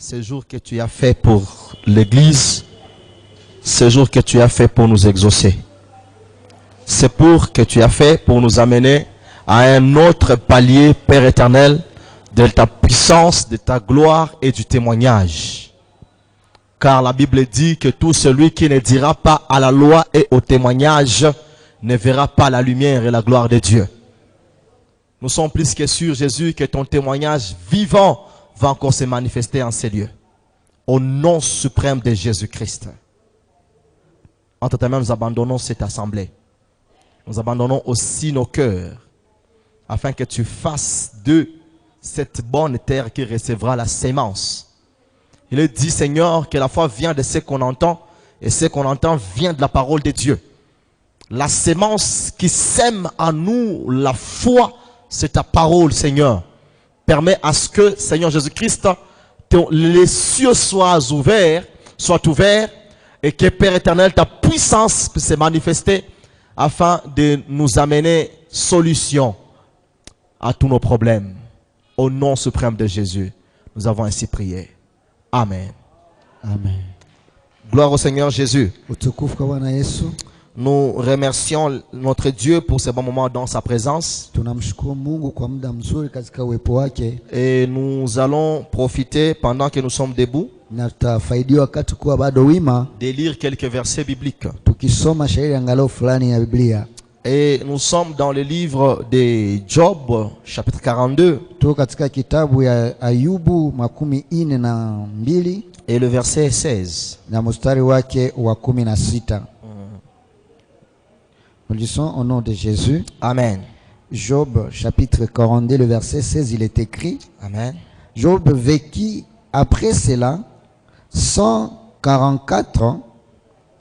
ce jour que tu as fait pour l'Église, ce jour que tu as fait pour nous exaucer. C'est pour que tu as fait pour nous amener à un autre palier, Père éternel, de ta puissance, de ta gloire et du témoignage. Car la Bible dit que tout celui qui ne dira pas à la loi et au témoignage ne verra pas la lumière et la gloire de Dieu. Nous sommes plus que sûrs, Jésus, que ton témoignage vivant va encore se manifester en ces lieux. Au nom suprême de Jésus-Christ. Entre tes mains, nous abandonnons cette assemblée. Nous abandonnons aussi nos cœurs, afin que tu fasses de cette bonne terre qui recevra la sémence. Il est dit, Seigneur, que la foi vient de ce qu'on entend, et ce qu'on entend vient de la parole de Dieu. La sémence qui sème en nous la foi, c'est ta parole, Seigneur. Permets à ce que, Seigneur Jésus-Christ, les cieux soient ouverts, et que, Père éternel, ta puissance puisse se manifester afin de nous amener solution à tous nos problèmes. Au nom suprême de Jésus, nous avons ainsi prié. Amen. Amen. Gloire au Seigneur Jésus. Nous remercions notre Dieu pour ce bon moment dans sa présence. Et nous allons profiter pendant que nous sommes debout de lire quelques versets bibliques. Et nous sommes dans le livre de Job, chapitre 42. Et le verset 16. Nous lisons au nom de Jésus. Amen. Job, chapitre 42, le verset 16, il est écrit. Amen. Job vécut après cela 144 ans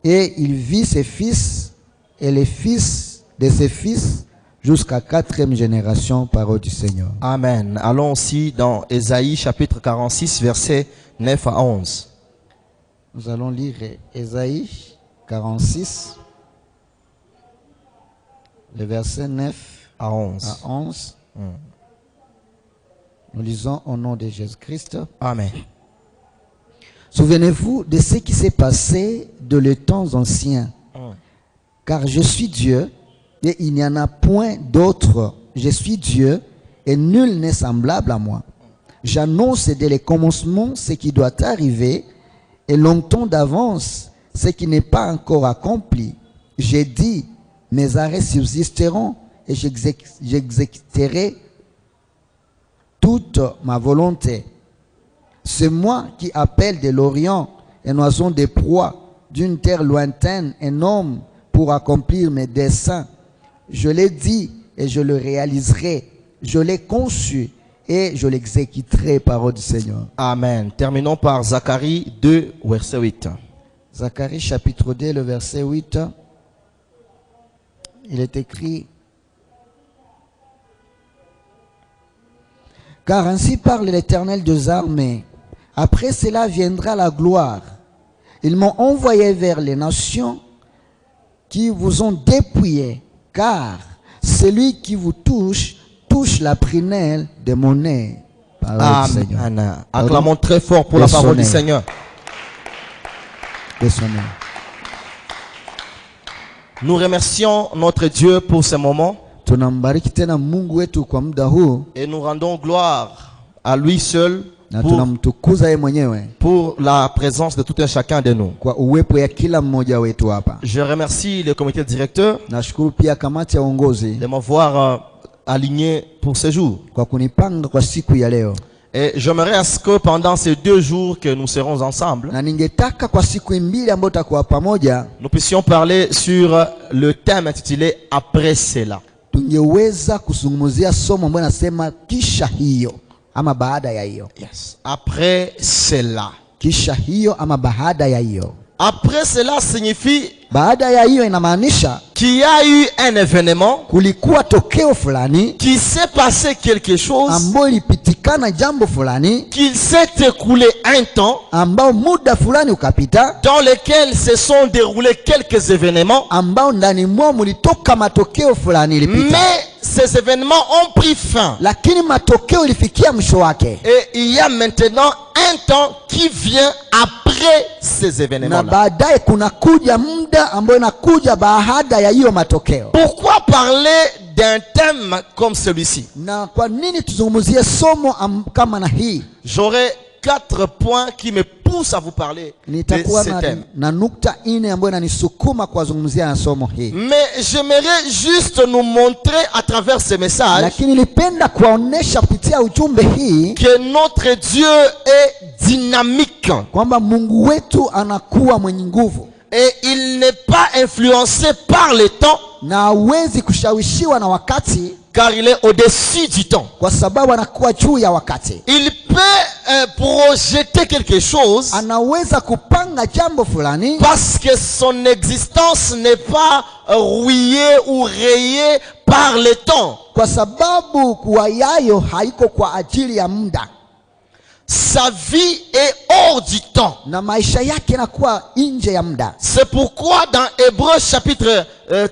et il vit ses fils et les fils de ses fils jusqu'à 4e génération, parole du Seigneur. Amen. Allons aussi dans Ésaïe, chapitre 46, verset 9 à 11. Nous allons lire Ésaïe 46. Le verset 9 à 11. Nous lisons au nom de Jésus-Christ. Amen. Souvenez-vous de ce qui s'est passé de les temps anciens. Car je suis Dieu et il n'y en a point d'autre. Je suis Dieu et nul n'est semblable à moi. J'annonce dès le commencement ce qui doit arriver et longtemps d'avance ce qui n'est pas encore accompli. J'ai dit, mes arrêts subsisteront et j'exécuterai toute ma volonté. C'est moi qui appelle de l'Orient un oiseau de proie d'une terre lointaine, un homme pour accomplir mes desseins. Je l'ai dit et je le réaliserai. Je l'ai conçu et je l'exécuterai, parole du Seigneur. Amen. Terminons par Zacharie 2, verset 8. Zacharie chapitre 2, le verset 8. Il est écrit: car ainsi parle l'Éternel des armées. Après cela viendra la gloire. Ils m'ont envoyé vers les nations qui vous ont dépouillé, car celui qui vous touche, touche la prunelle de mon nez. Amen. Acclamons très fort pour la parole du Seigneur. Nous remercions notre Dieu pour ce moment. Et nous rendons gloire à lui seul pour la présence de tout un chacun de nous. Je remercie le comité directeur de m'avoir aligné pour ce jour. Et j'aimerais à ce que pendant ces 2 jours que nous serons ensemble, nous puissions parler sur le thème intitulé « Après cela ». Yes. Après cela. Après cela signifie qu'il y a eu un événement, qu'il s'est passé quelque chose, qu'il s'est écoulé un temps dans lequel se sont déroulés quelques événements, mais ces événements ont pris fin. lakini matokeo ilifikia mwisho wake. Et il y a maintenant un temps qui vient après ces Na événements-là. baadaye kuna kuja muda ambao inakuja baada ya hiyo matokeo. Pourquoi parler d'un thème comme celui-ci? Na kwa nini tuzungumzie somo kama na hii? J'aurai 4 points qui me poussent à vous parler de Nitakuwa ce thème. na nukta ine ambayo inanisukuma kuwazungumzia na somo hii. Mais j'aimerais juste nous montrer à travers ce message Lakini nilipenda kuwaonesha kupitia ujumbe hii que notre Dieu est dynamique kwamba Mungu wetu anakuwa mwenye nguvu et il n'est pas influencé par le temps, na hawezi kushawishiwa na wakati, car il est au-dessus du temps. kwa sababu anakuwa juu ya wakati. Il peut projeter quelque chose Anaweza kupanga jambo fulani parce que son existence n'est pas rouillée ou rayée par le temps. kwa sababu kuwa yayo haiko kwa ajili ya muda, Sa vie est hors du temps. na maisha yake yanakuwa nje ya muda. C'est pourquoi dans Hébreux chapitre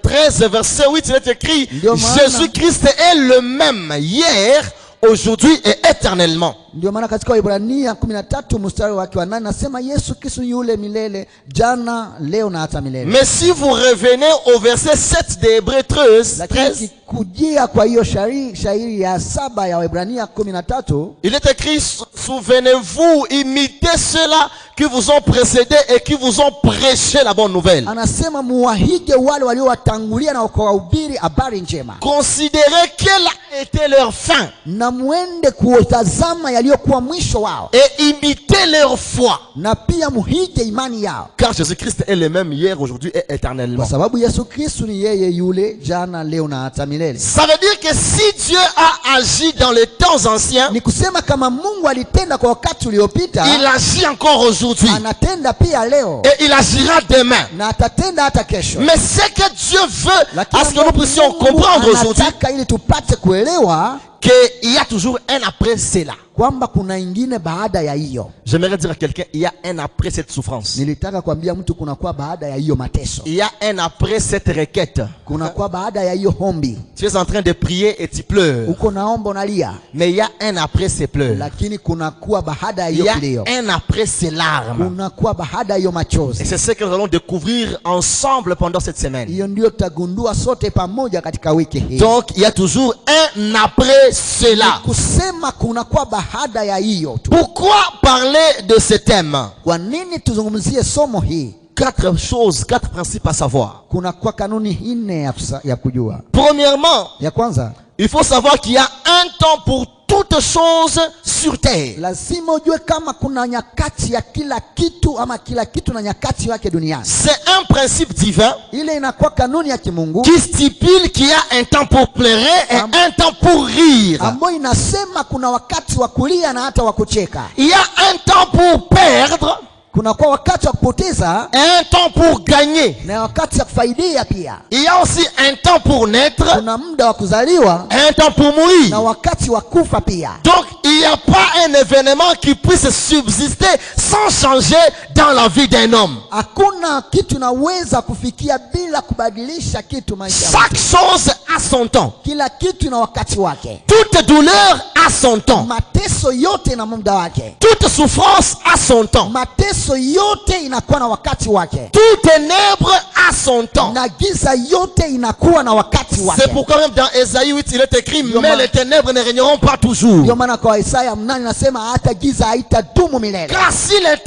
13 verset 8 il est écrit: Ndio maana- Jésus-Christ est le même hier, aujourd'hui et éternellement. Ndio maana katika Waebrania 13 mstari wake wa 8 nasema Yesu Kristo yule milele, jana, leo na hata milele. Mais si vous revenez au verset 7 de Hébreux 13, Lakini kujia kwa hiyo shairi ya 7 ya Waebrania 13 il est écrit: Souvenez-vous, imitez ceux-là qui vous ont précédés et qui vous ont prêché la bonne nouvelle. anasema muwahige wale waliowatangulia na wakawahubiri habari njema, Considérez quelle a été leur fin na muende kuotazama yaliyokuwa mwisho wao, et imitez leur foi. na pia muhige imani yao, Car Jésus-Christ est le même hier, aujourd'hui et éternellement. kwa sababu Yesu Kristo ni yeye yule jana, leo na hata milele. Ça veut dire que si Dieu a agi dans les temps anciens, Ni kusema kama Mungu alitenda kwa wakati uliopita, il agit encore aujourd'hui anatenda pia leo et il agira demain. na atatenda hata kesho. Mais ce que Dieu veut, Lakini à ce que nous puissions Mungu comprendre aujourd'hui, anataka ili tupate kuelewa qu'il y a toujours un après cela. kwamba kuna ingine baada ya hiyo. J'aimerais dire à quelqu'un, il y a un après cette souffrance. Nilitaka kuambia mtu kunakuwa baada ya hiyo mateso, Il y a un après cette requête. kunakuwa baada ya hiyo hombi. Tu es en train de prier et tu pleures. Uko naomba unalia, Mais il y a un après ces pleurs. lakini kunakuwa baada ya Il hiyo y a kilio, un après ces larmes. kunakuwa baada ya hiyo Et machozi. c'est ce que nous allons découvrir ensemble pendant cette semaine. Hiyo ndio tutagundua sote pamoja katika wiki hii. Donc, il y a toujours un après cela. Kusema kunakuwa baada ya hiyo tu. Pourquoi parler de ce thème? Kwa nini tuzungumzie somo hii? 4 choses, 4 principes à savoir. Kunakuwa kanuni nne ya kujua. Premièrement, Ya kwanza, il faut savoir qu'il y a un temps pour toutes choses sur terre. lazima ujue kama kuna nyakati ya kila kitu, ama kila kitu na nyakati yake duniani. C'est un principe divin Ile inakuwa kanuni ya kimungu qui stipule qu'il y a un temps pour pleurer et un temps pour rire. ambayo inasema kuna wakati wa kulia na hata wa kucheka. Il y a un temps pour perdre Kunakuwa wakati wa kupoteza et un temps pour gagner. na wakati wa kufaidia pia. Il y a aussi un temps pour naître Kuna muda wa kuzaliwa et un temps pour mourir. na wakati wa kufa pia. Donc, il n'y a pas un événement qui puisse subsister sans changer dans la vie d'un homme. Hakuna kitu naweza kufikia bila kubadilisha kitu maisha ya Chaque chose a son temps. kila kitu na wakati wake. Toute douleur a son temps. Mateso yote na muda wake. Toute souffrance a son temps. Mateso yote inakuwa na wakati wake, Toute ténèbre a son temps. na giza yote inakuwa na wakati wake. C'est pourquoi même dans Ésaïe 8, il est écrit: Ndio mais maana- les ténèbres ne régneront pas toujours. Ndio maana kwa Isaya 8 nasema hata giza haitadumu milele. Car si les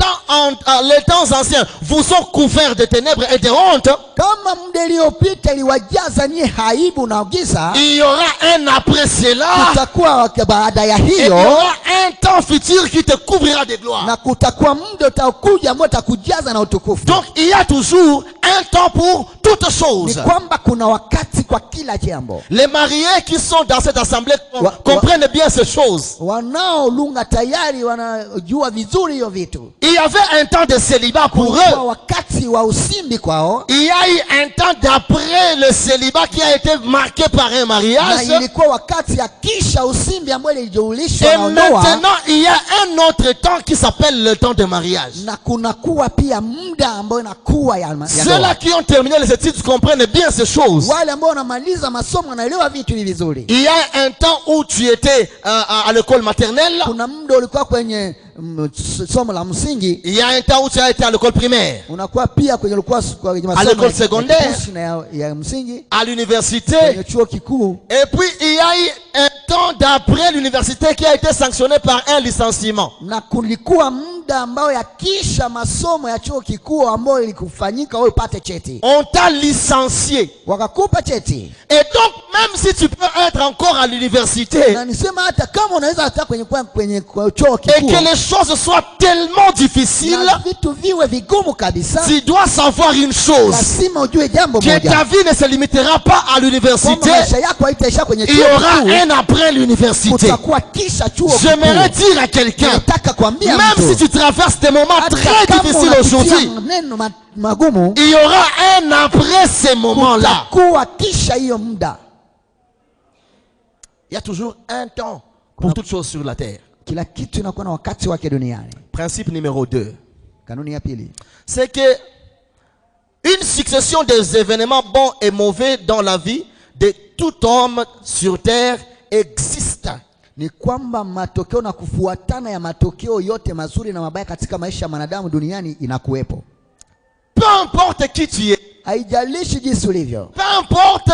temps anciens vous ont couvert de ténèbres et de honte, Kama muda uliopita iliwajaza nyie aibu na giza, il y aura un après cela. kutakuwa baada ya Et il y hiyo, aura un temps futur qui te couvrira de gloire. na kutakuwa muda utakuja ambao utakujaza na utukufu. Donc il y a toujours un temps pour toutes Ni choses. kwamba kuna wakati kwa kila jambo. Les mariés qui sont dans cette assemblée comprennent bien ces choses. Wanaolunga tayari wanajua vizuri hiyo vitu. Il y avait un temps de célibat pour Kulikuwa eux. wakati wa usimbi kwao, Il y a eu un temps d'après le célibat qui a été marqué par un na mariage. ilikuwa wakati ya kisha usimbi ambayo ilijulishwa Et na ndoa, maintenant, il y a un autre temps qui s'appelle le temps de mariage. na na kunakuwa pia muda ambao inakuwa ya Ceux-là qui ont terminé les études comprennent bien ces choses. wale ambao wanamaliza masomo wanaelewa vitu hivi vizuri. Il y a un temps où tu étais à l'école maternelle. Kuna muda ulikuwa kwenye somo la msingi. Il y a un temps où tu as été à l'école primaire. Unakuwa pia kwenye ulikuwa kwenye masomo à l'école secondaire, ya msingi, à l'université. kwenye chuo kikuu. Et puis il y a eu un temps d'après l'université qui a été sanctionné par un licenciement. Na kulikuwa muda ambao ya kisha masomo ya chuo kikuu ambao ilikufanyika wewe upate cheti. On t'a licencié. Wakakupa cheti. Et donc même si tu peux être encore à l'université, Na nisema hata kama unaweza hata kwenye chuo et kikuu, que les choses soient tellement difficiles, na vitu viwe vigumu kabisa, tu dois savoir une chose, lazima ujue jambo que ta moja, vie ne se limitera pas à l'université. kwamba maisha yako haitaisha kwenye Il y chuo aura kikuu, un après l'université. kutakuwa kisha chuo J'aimerais kikuu. dire à quelqu'un, Nataka kuambia même mtu, si tu traverses des moments hata très kama difficiles unapitia aujourd'hui, maneno magumu, il y aura un après ces moments-là. kutakuwa kisha hiyo muda. Il y a toujours un temps pour toutes choses sur la terre. Kila kitu inakuwa na wakati wake duniani. Principe numéro 2. Kanuni ya pili, C'est que une succession des événements bons et mauvais dans la vie de tout homme sur terre existe. ni kwamba matokeo na kufuatana ya matokeo yote mazuri na mabaya katika maisha ya mwanadamu duniani inakuwepo. Peu importe qui tu es, Haijalishi jinsi ulivyo, peu importe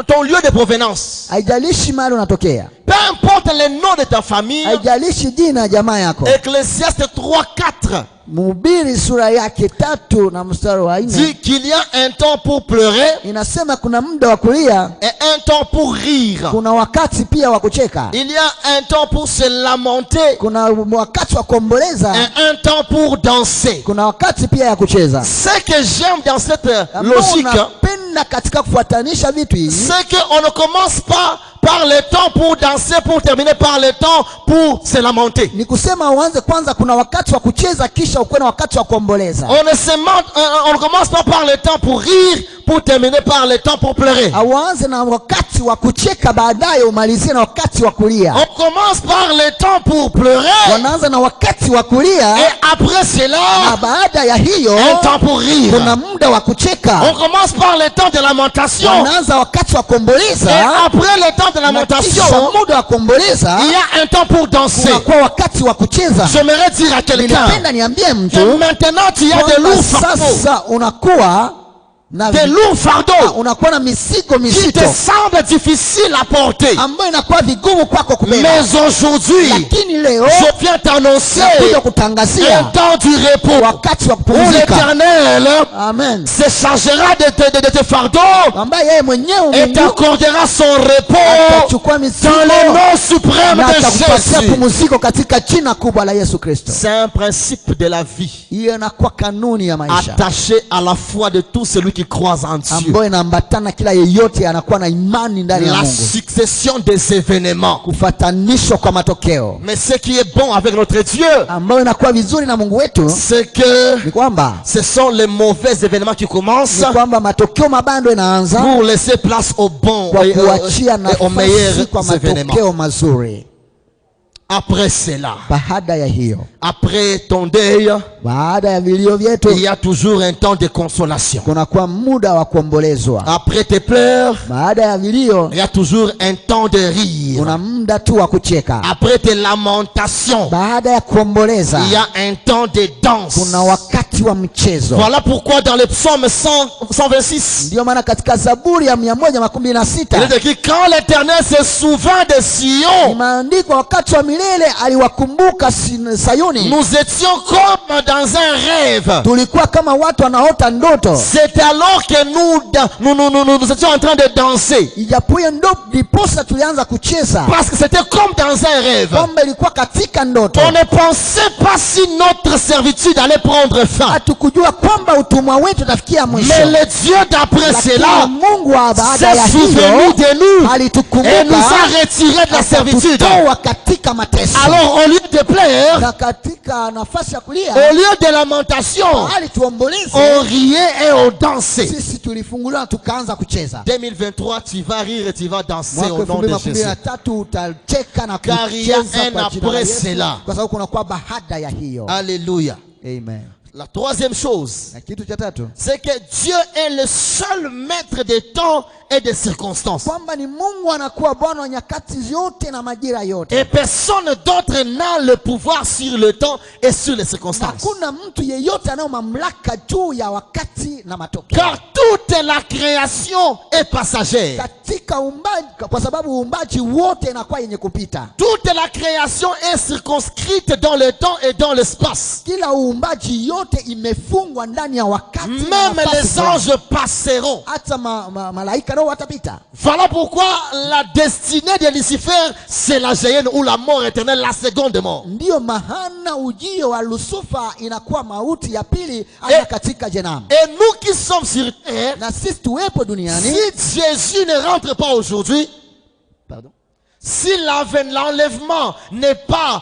ton lieu de provenance, haijalishi mahali unatokea, peu importe le nom de ta famille. haijalishi jina ya jamaa yako. Ecclésiaste 3:4 Mhubiri sura yake 3 na mstari wa 4 dit qu'il y a un temps pour pleurer inasema kuna muda wa kulia, et un temps pour rire. kuna wakati pia wa kucheka, Il y a un temps pour se lamenter kuna wakati wa kuomboleza, et un temps pour danser. kuna wakati pia ya kucheza. Ce que j'aime dans cette Ambao logique, unapenda katika kufuatanisha vitu hivi, c'est qu'on ne commence pas par le temps pour danser pour terminer par le temps pour se lamenter. ni kusema uanze kwanza kuna wakati wa kucheza kisha ukuwe na wakati wa kuomboleza. On ne commence pas par le temps pour rire pour terminer par le temps pour pleurer. Auanze na wakati wa kucheka baadaye umalizie na wakati wa kulia. On commence par le temps pour pleurer Wanaanza na wakati wa kulia, et après na cela baada ya hiyo un temps pour rire. kuna muda wa kucheka. On commence par le temps de lamentation Wanaanza wakati wa et kuomboleza, après le temps de na lamentation kisha muda wa kuomboleza il y a un temps pour danser. kunakuwa wakati wa kucheza. J'aimerais dire à quelqu'un Nilipenda niambie mtu que maintenant tu as de kwamba lourds fardeaux, sasa unakuwa na des lourds fardeaux unakuwa na mizigo qui mizito te semblent difficiles à porter. ambayo inakuwa vigumu kwako kubeba, Mais aujourd'hui, lakini leo je viens t'annoncer nakuja un kutangazia temps du repos wakati wa où kupumzika. l'Éternel Amen. se chargera de tes fardeaux Ambaye yeye mwenyewe et Mungu t'accordera son repos atachukua mizigo dans le nom suprême na de atakupatia Jésus. pumziko katika jina kubwa la Yesu Kristo. C'est un principe de la vie Hiyo inakuwa kanuni ya maisha attaché à la foi de tout celui qui croit en Dieu. ambayo inaambatana kila yeyote anakuwa na imani ndani ya La Mungu. succession des événements. Kufatanishwa kwa matokeo Mais ce qui est bon avec notre Dieu, ambayo inakuwa vizuri na Mungu wetu c'est que ni kwamba ce sont les mauvais événements qui commencent ni kwamba matokeo mabaya ndio inaanza pour laisser place aux bons kwa et kuachia aux meilleurs nafasi kwa événements. matokeo mazuri. Après cela, Baada ya hiyo, après ton deuil, baada ya vilio vyetu, il y a toujours un temps de consolation. kunakuwa muda wa kuombolezwa. Après tes pleurs, Baada ya vilio, il y a toujours un temps de rire. kuna muda tu wa kucheka. Après tes lamentations, Baada ya kuomboleza, il y a un temps de danse. kuna wakati wa mchezo. Voilà pourquoi dans le psaume 126, Ndiyo maana katika Zaburi ya il 116 est écrit, quand l'Éternel se souvint de Sion, imeandikwa, wakati wa milele aliwakumbuka Sayuni. nous étions comme dans un rêve. Tulikuwa kama watu wanaota ndoto. C'est alors que nous étions en train de danser. Ijapo hiyo ndo ndiposa tulianza kucheza, Parce que c'était comme dans un rêve. kwamba ilikuwa katika ndoto. On ne pensait pas si notre servitude allait prendre fin. Hatukujua kwamba utumwa wetu utafikia mwisho. Mais le Dieu d'après Lakini cela Mungu wa baada s'est ya souvenu hiyo de nous et alitukumbuka, nous a retirés de la servitude. akatutoa katika mateso. Alors au lieu de plaire, Na katika nafasi ya kulia, au lieu de lamentation, hali tuomboleze, on riait et on dansait. sisi tulifunguliwa na tukaanza kucheza. 2023, tu vas rire et tu vas danser Mwaka au nom de Jésus. 2023 utacheka na Car il y a kucheza un kwa jina la après Yesu, cela. kwa sababu kuna kwa baada ya hiyo. Alléluia. Amen. La troisième chose, Na kitu cha tatu, c'est que Dieu est le seul maître des temps et des circonstances. kwamba ni Mungu anakuwa Bwana wa nyakati zote na majira yote. Et personne d'autre n'a le pouvoir sur le temps et sur les circonstances. Hakuna mtu yeyote anayo mamlaka juu ya wakati na matokeo. Car toute la création est passagère. Katika uumbaji, kwa sababu uumbaji wote inakuwa yenye kupita. Toute la création est circonscrite dans le temps et dans l'espace. Kila uumbaji yote imefungwa ndani ya wakati na Même nafasi les fulani. anges passeront. Hata malaika nao watapita. Voilà pourquoi la destinée de Lucifer, c'est la géhenne ou la mort éternelle, la seconde mort. Ndiyo mahana ujio wa Lucifer inakuwa mauti ya pili hata katika jehanamu. Et nous qui sommes sur terre, Na sisi tuwepo duniani, si Jésus ne rentre pas aujourd'hui, pardon, si l'enlèvement n'est pas,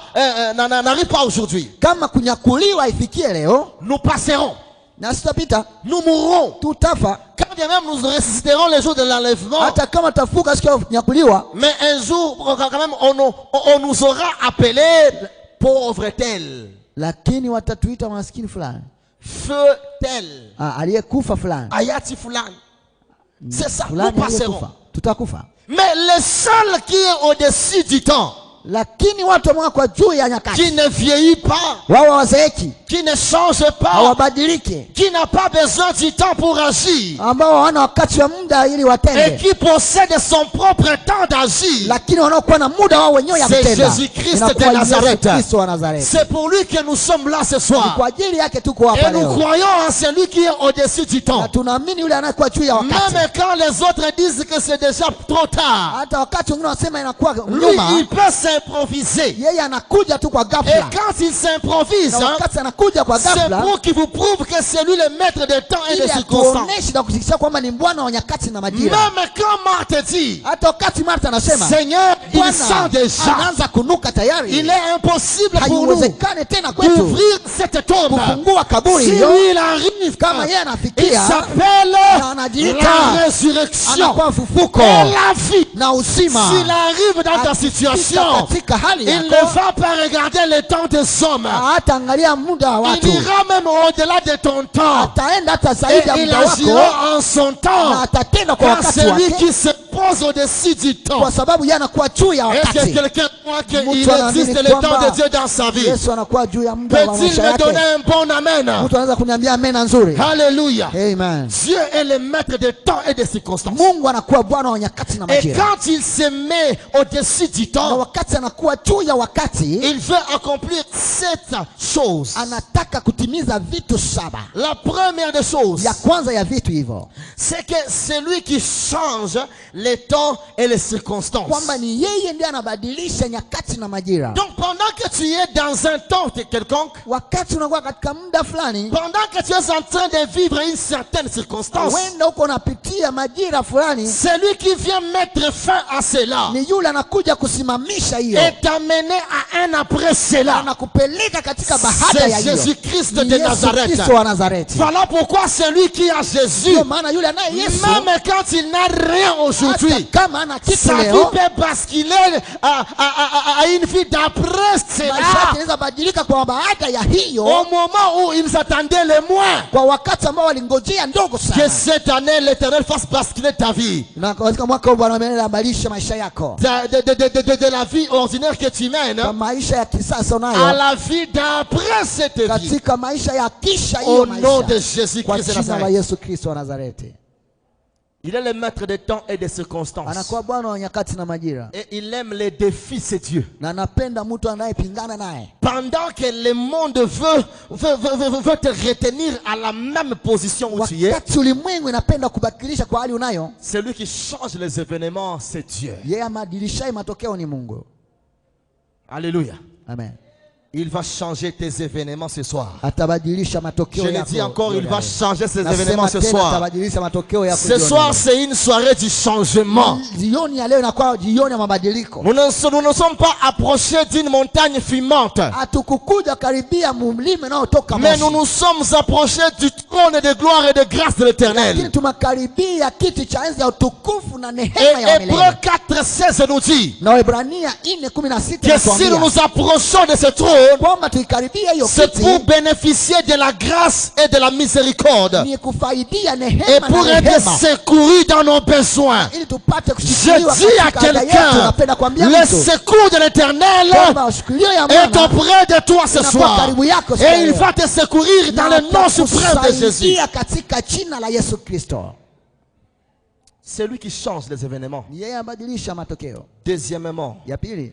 n'arrive pas aujourd'hui, kama kunyakuliwa ifikie leo, nous passerons, na sisi tutapita, nous mourrons. tutafa. Quand bien même nous ressusciterons les jours de l'enlèvement, Hata kama tafuka siku ya kunyakuliwa, mais un jour, quand même, on nous aura appelés pauvres tels, lakini watatuita maskini fulani, feu tel, aliyekufa fulani, ayati fulani. C'est ça, nous fulani passerons. aliyekufa, tutakufa. Mais le seul qui est au-dessus du temps, Lakini watu ambao kwa juu ya nyakati, qui ne vieillit pas, wao wazeeki, qui ne change pas, hawabadilike, qui n'a pas besoin du temps pour agir, ambao hawana wakati wa muda ili et watende, qui possède son propre temps d'agir, lakini wanaokuwa na muda wao wenyewe ya c'est kutenda. Jésus-Christ Inakuwa de Yesu Nazareth. Kristo wa Nazareti. C'est pour lui que nous sommes là ce Ni soir. kwa ajili yake tuko hapa Et nous leo, croyons en celui qui est au-dessus du na temps. tunaamini yule anayekuwa juu ya wakati. Même quand les autres disent que c'est déjà trop tard, Hata wakati wengine wanasema inakuwa lui, nyuma, il peut s'improviser. yeye anakuja tu kwa Et ghafla, quand il s'improvise, na wakati anakuja kwa c'est ghafla pour qu'il vous prouve que c'est lui le maître des temps et ili des circonstances. atuoneshe na kutikisia kwamba ni Bwana wa nyakati na majira. Même quand Marthe dit, Hata wakati Martha anasema Seigneur, il Bwana sent déjà, anaanza kunuka tayari, il est impossible pour nous haiwezekani tena kwetu d'ouvrir cette tombe. kufungua kaburi Si hiyo. lui il arrive, Kama yeye il anafikia, s'appelle na anajiita, la résurrection anakuwa mfufuko et la vie. na uzima. S'il arrive dans ta situation, katika hali il ne yako, va pas regarder le temps des hommes. hata angalia muda wa Il watu, ira même au-delà de ton temps. ataenda hata Et zaidi ya il muda wako, agira en son na temps. atatenda kwa Car wakati c'est lui wake, qui se pose au-dessus du temps. kwa sababu yeye anakuwa juu ya Est-ce que wakati. quelqu'un croit qu'il Mtu anaamini existe le temps kwamba de Dieu dans sa vie? Yesu anakuwa juu ya muda wa Peut-il maisha me donner yake. un bon amen? Mtu anaweza kuniambia amena nzuri? Alléluia. Amen. Dieu est le maître des temps et des circonstances. Mungu anakuwa Bwana wa nyakati na Et majira, quand il se met au-dessus du na temps, wakati anakuwa juu ya wakati, il veut accomplir 7 choses. anataka kutimiza vitu 7. La première des choses, Ya kwanza ya vitu hivyo, c'est que c'est lui qui change les temps et les circonstances. kwamba ni yeye ndiye anabadilisha nyakati na majira. Donc pendant que tu es dans un temps quelconque, Wakati unakuwa katika muda fulani, pendant que tu es en train de vivre une certaine circonstance, wenda uko unapitia majira fulani, c'est lui qui vient mettre fin à cela ni yule anakuja kusimamisha hiyo, et t'amener à un après cela. anakupeleka katika baada ya C'est hiyo. Jésus-Christ Ni de Yesu Nazareth. Kristo wa Nazareti. Voilà pourquoi celui qui a Jésus, Ndio maana yule anaye Yesu, même quand il n'a rien hata aujourd'hui, kama ana kitu sa vie leo, peut basculer à une vie d'après maisha yake cela, inaweza badilika kwa baada ya hiyo, au moment où il s'attendait le moins. kwa wakati ambao walingojea ndogo Que sana. cette année, l'Éternel fasse basculer ta vie. Na katika mwaka huu Bwana amebadilisha maisha yako, De la vie ordinaire que tu mènes kwa maisha ya kisasa à unayo, la vie d'après cette vie. katika maisha ya kisha Au hiyo nom de maisha, kwa Jésus-Christ de jina la Nazareth. Yesu Kristo wa Nazareti. Il est le maître des temps et des circonstances. Anakuwa Bwana wa nyakati na majira, Et il aime les défis, c'est Dieu. na anapenda mtu anayepingana naye. Pendant que le monde veut te retenir à la même position où tu es, Wakati ulimwengu inapenda kubadilisha kwa hali unayo, celui qui change les événements, c'est Dieu. yeye amadilishaye matokeo ni Mungu. Alléluia. Amen. Il va changer tes événements ce soir. Atabadilisha matokeo Je le yako. dis encore, il va changer ces Nasema événements ce tena soir. atabadilisha matokeo yako Ce jioni soir, leo. c'est une soirée du changement. Jioni ya leo inakuwa jioni ya mabadiliko. Nous ne sommes pas approchés d'une montagne fumante, Hatukukuja karibia mlima unaotoka mais nous moshi. nous sommes approchés du trône de gloire et de grâce de Lakini l'Éternel. tumekaribia kiti cha enzi ya utukufu na Et neema ya Hébreux milele. 4:16 nous dit Na Waebrania 4:16 que si nous inatuambia nous approchons de ce trône, kwamba tuikaribia hiyo c'est kiti pour bénéficier de la grâce et de la miséricorde ni kufaidia et neema pour na être rehema secourus dans nos besoins. ili tupate Je kushikiliwa dis à katika ada yetu. quelqu'un, Napenda kuambia le mtu secours de l'Éternel kwamba shikilio ya est Bwana auprès de toi ce inakuwa soir. karibu yako siku Et ya il leo. va te secourir dans Na le nom suprême de Jésus. atakusaidia katika jina la Yesu Kristo. C'est lui qui change les événements. Ni yeye abadilisha matokeo. Deuxièmement, Ya pili,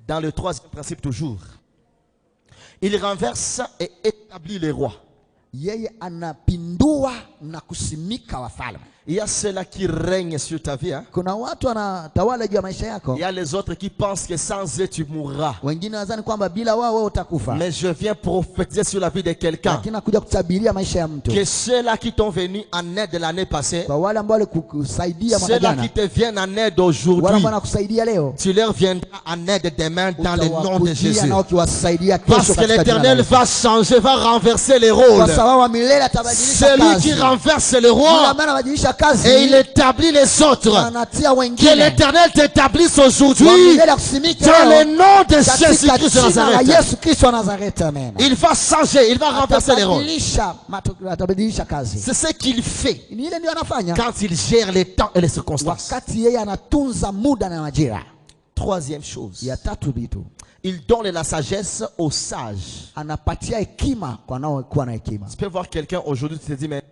dans le troisième principe toujours, il renverse et établit les rois. yeye anapindua na kusimika wafalme. Il y a ceux-là qui règnent sur ta vie. Hein? Kuna watu wanatawala juu ya maisha yako. Il y a les autres qui pensent que sans eux tu mourras. Wengine wazani kwamba bila wao wewe utakufa. Mais je viens prophétiser sur la vie de quelqu'un Lakini nakuja kutabiria maisha ya mtu. que ceux-là qui t'ont venu en aide l'année passée, Kwa wale ambao walikusaidia mwaka ceux-là jana, qui te viennent en aide wale aujourd'hui, ambao wanakusaidia leo, tu leur viendras en aide demain dans le nom de utawakujia Jésus. na ukiwasaidia Parce kesho que katika jina la l'Éternel Yesu. va changer, va renverser les Kwa rôles. sababu wa milele atabadilisha C'est lui qui kazi. renverse les Yule rois ambaye anabadilisha kazi et il établit les autres. anatia Que wengine. l'Éternel t'établisse Wa aujourd'hui milele akusimike dans leo le nom de katika Jésus-Christ de jina la Nazareth. Yesu Kristo wa Nazareti. Amen. Il va changer, il va renverser les rôles. Atabadilisha kazi. C'est ce qu'il fait Ni ile ndio anafanya quand il gère les temps et les circonstances. wakati yeye anatunza muda na majira. Troisième chose, Ya tatu vitu, il donne la sagesse aux sages. anapatia hekima kwa wanaokuwa na hekima. Tu peux voir quelqu'un aujourd'hui, tu te dis, mais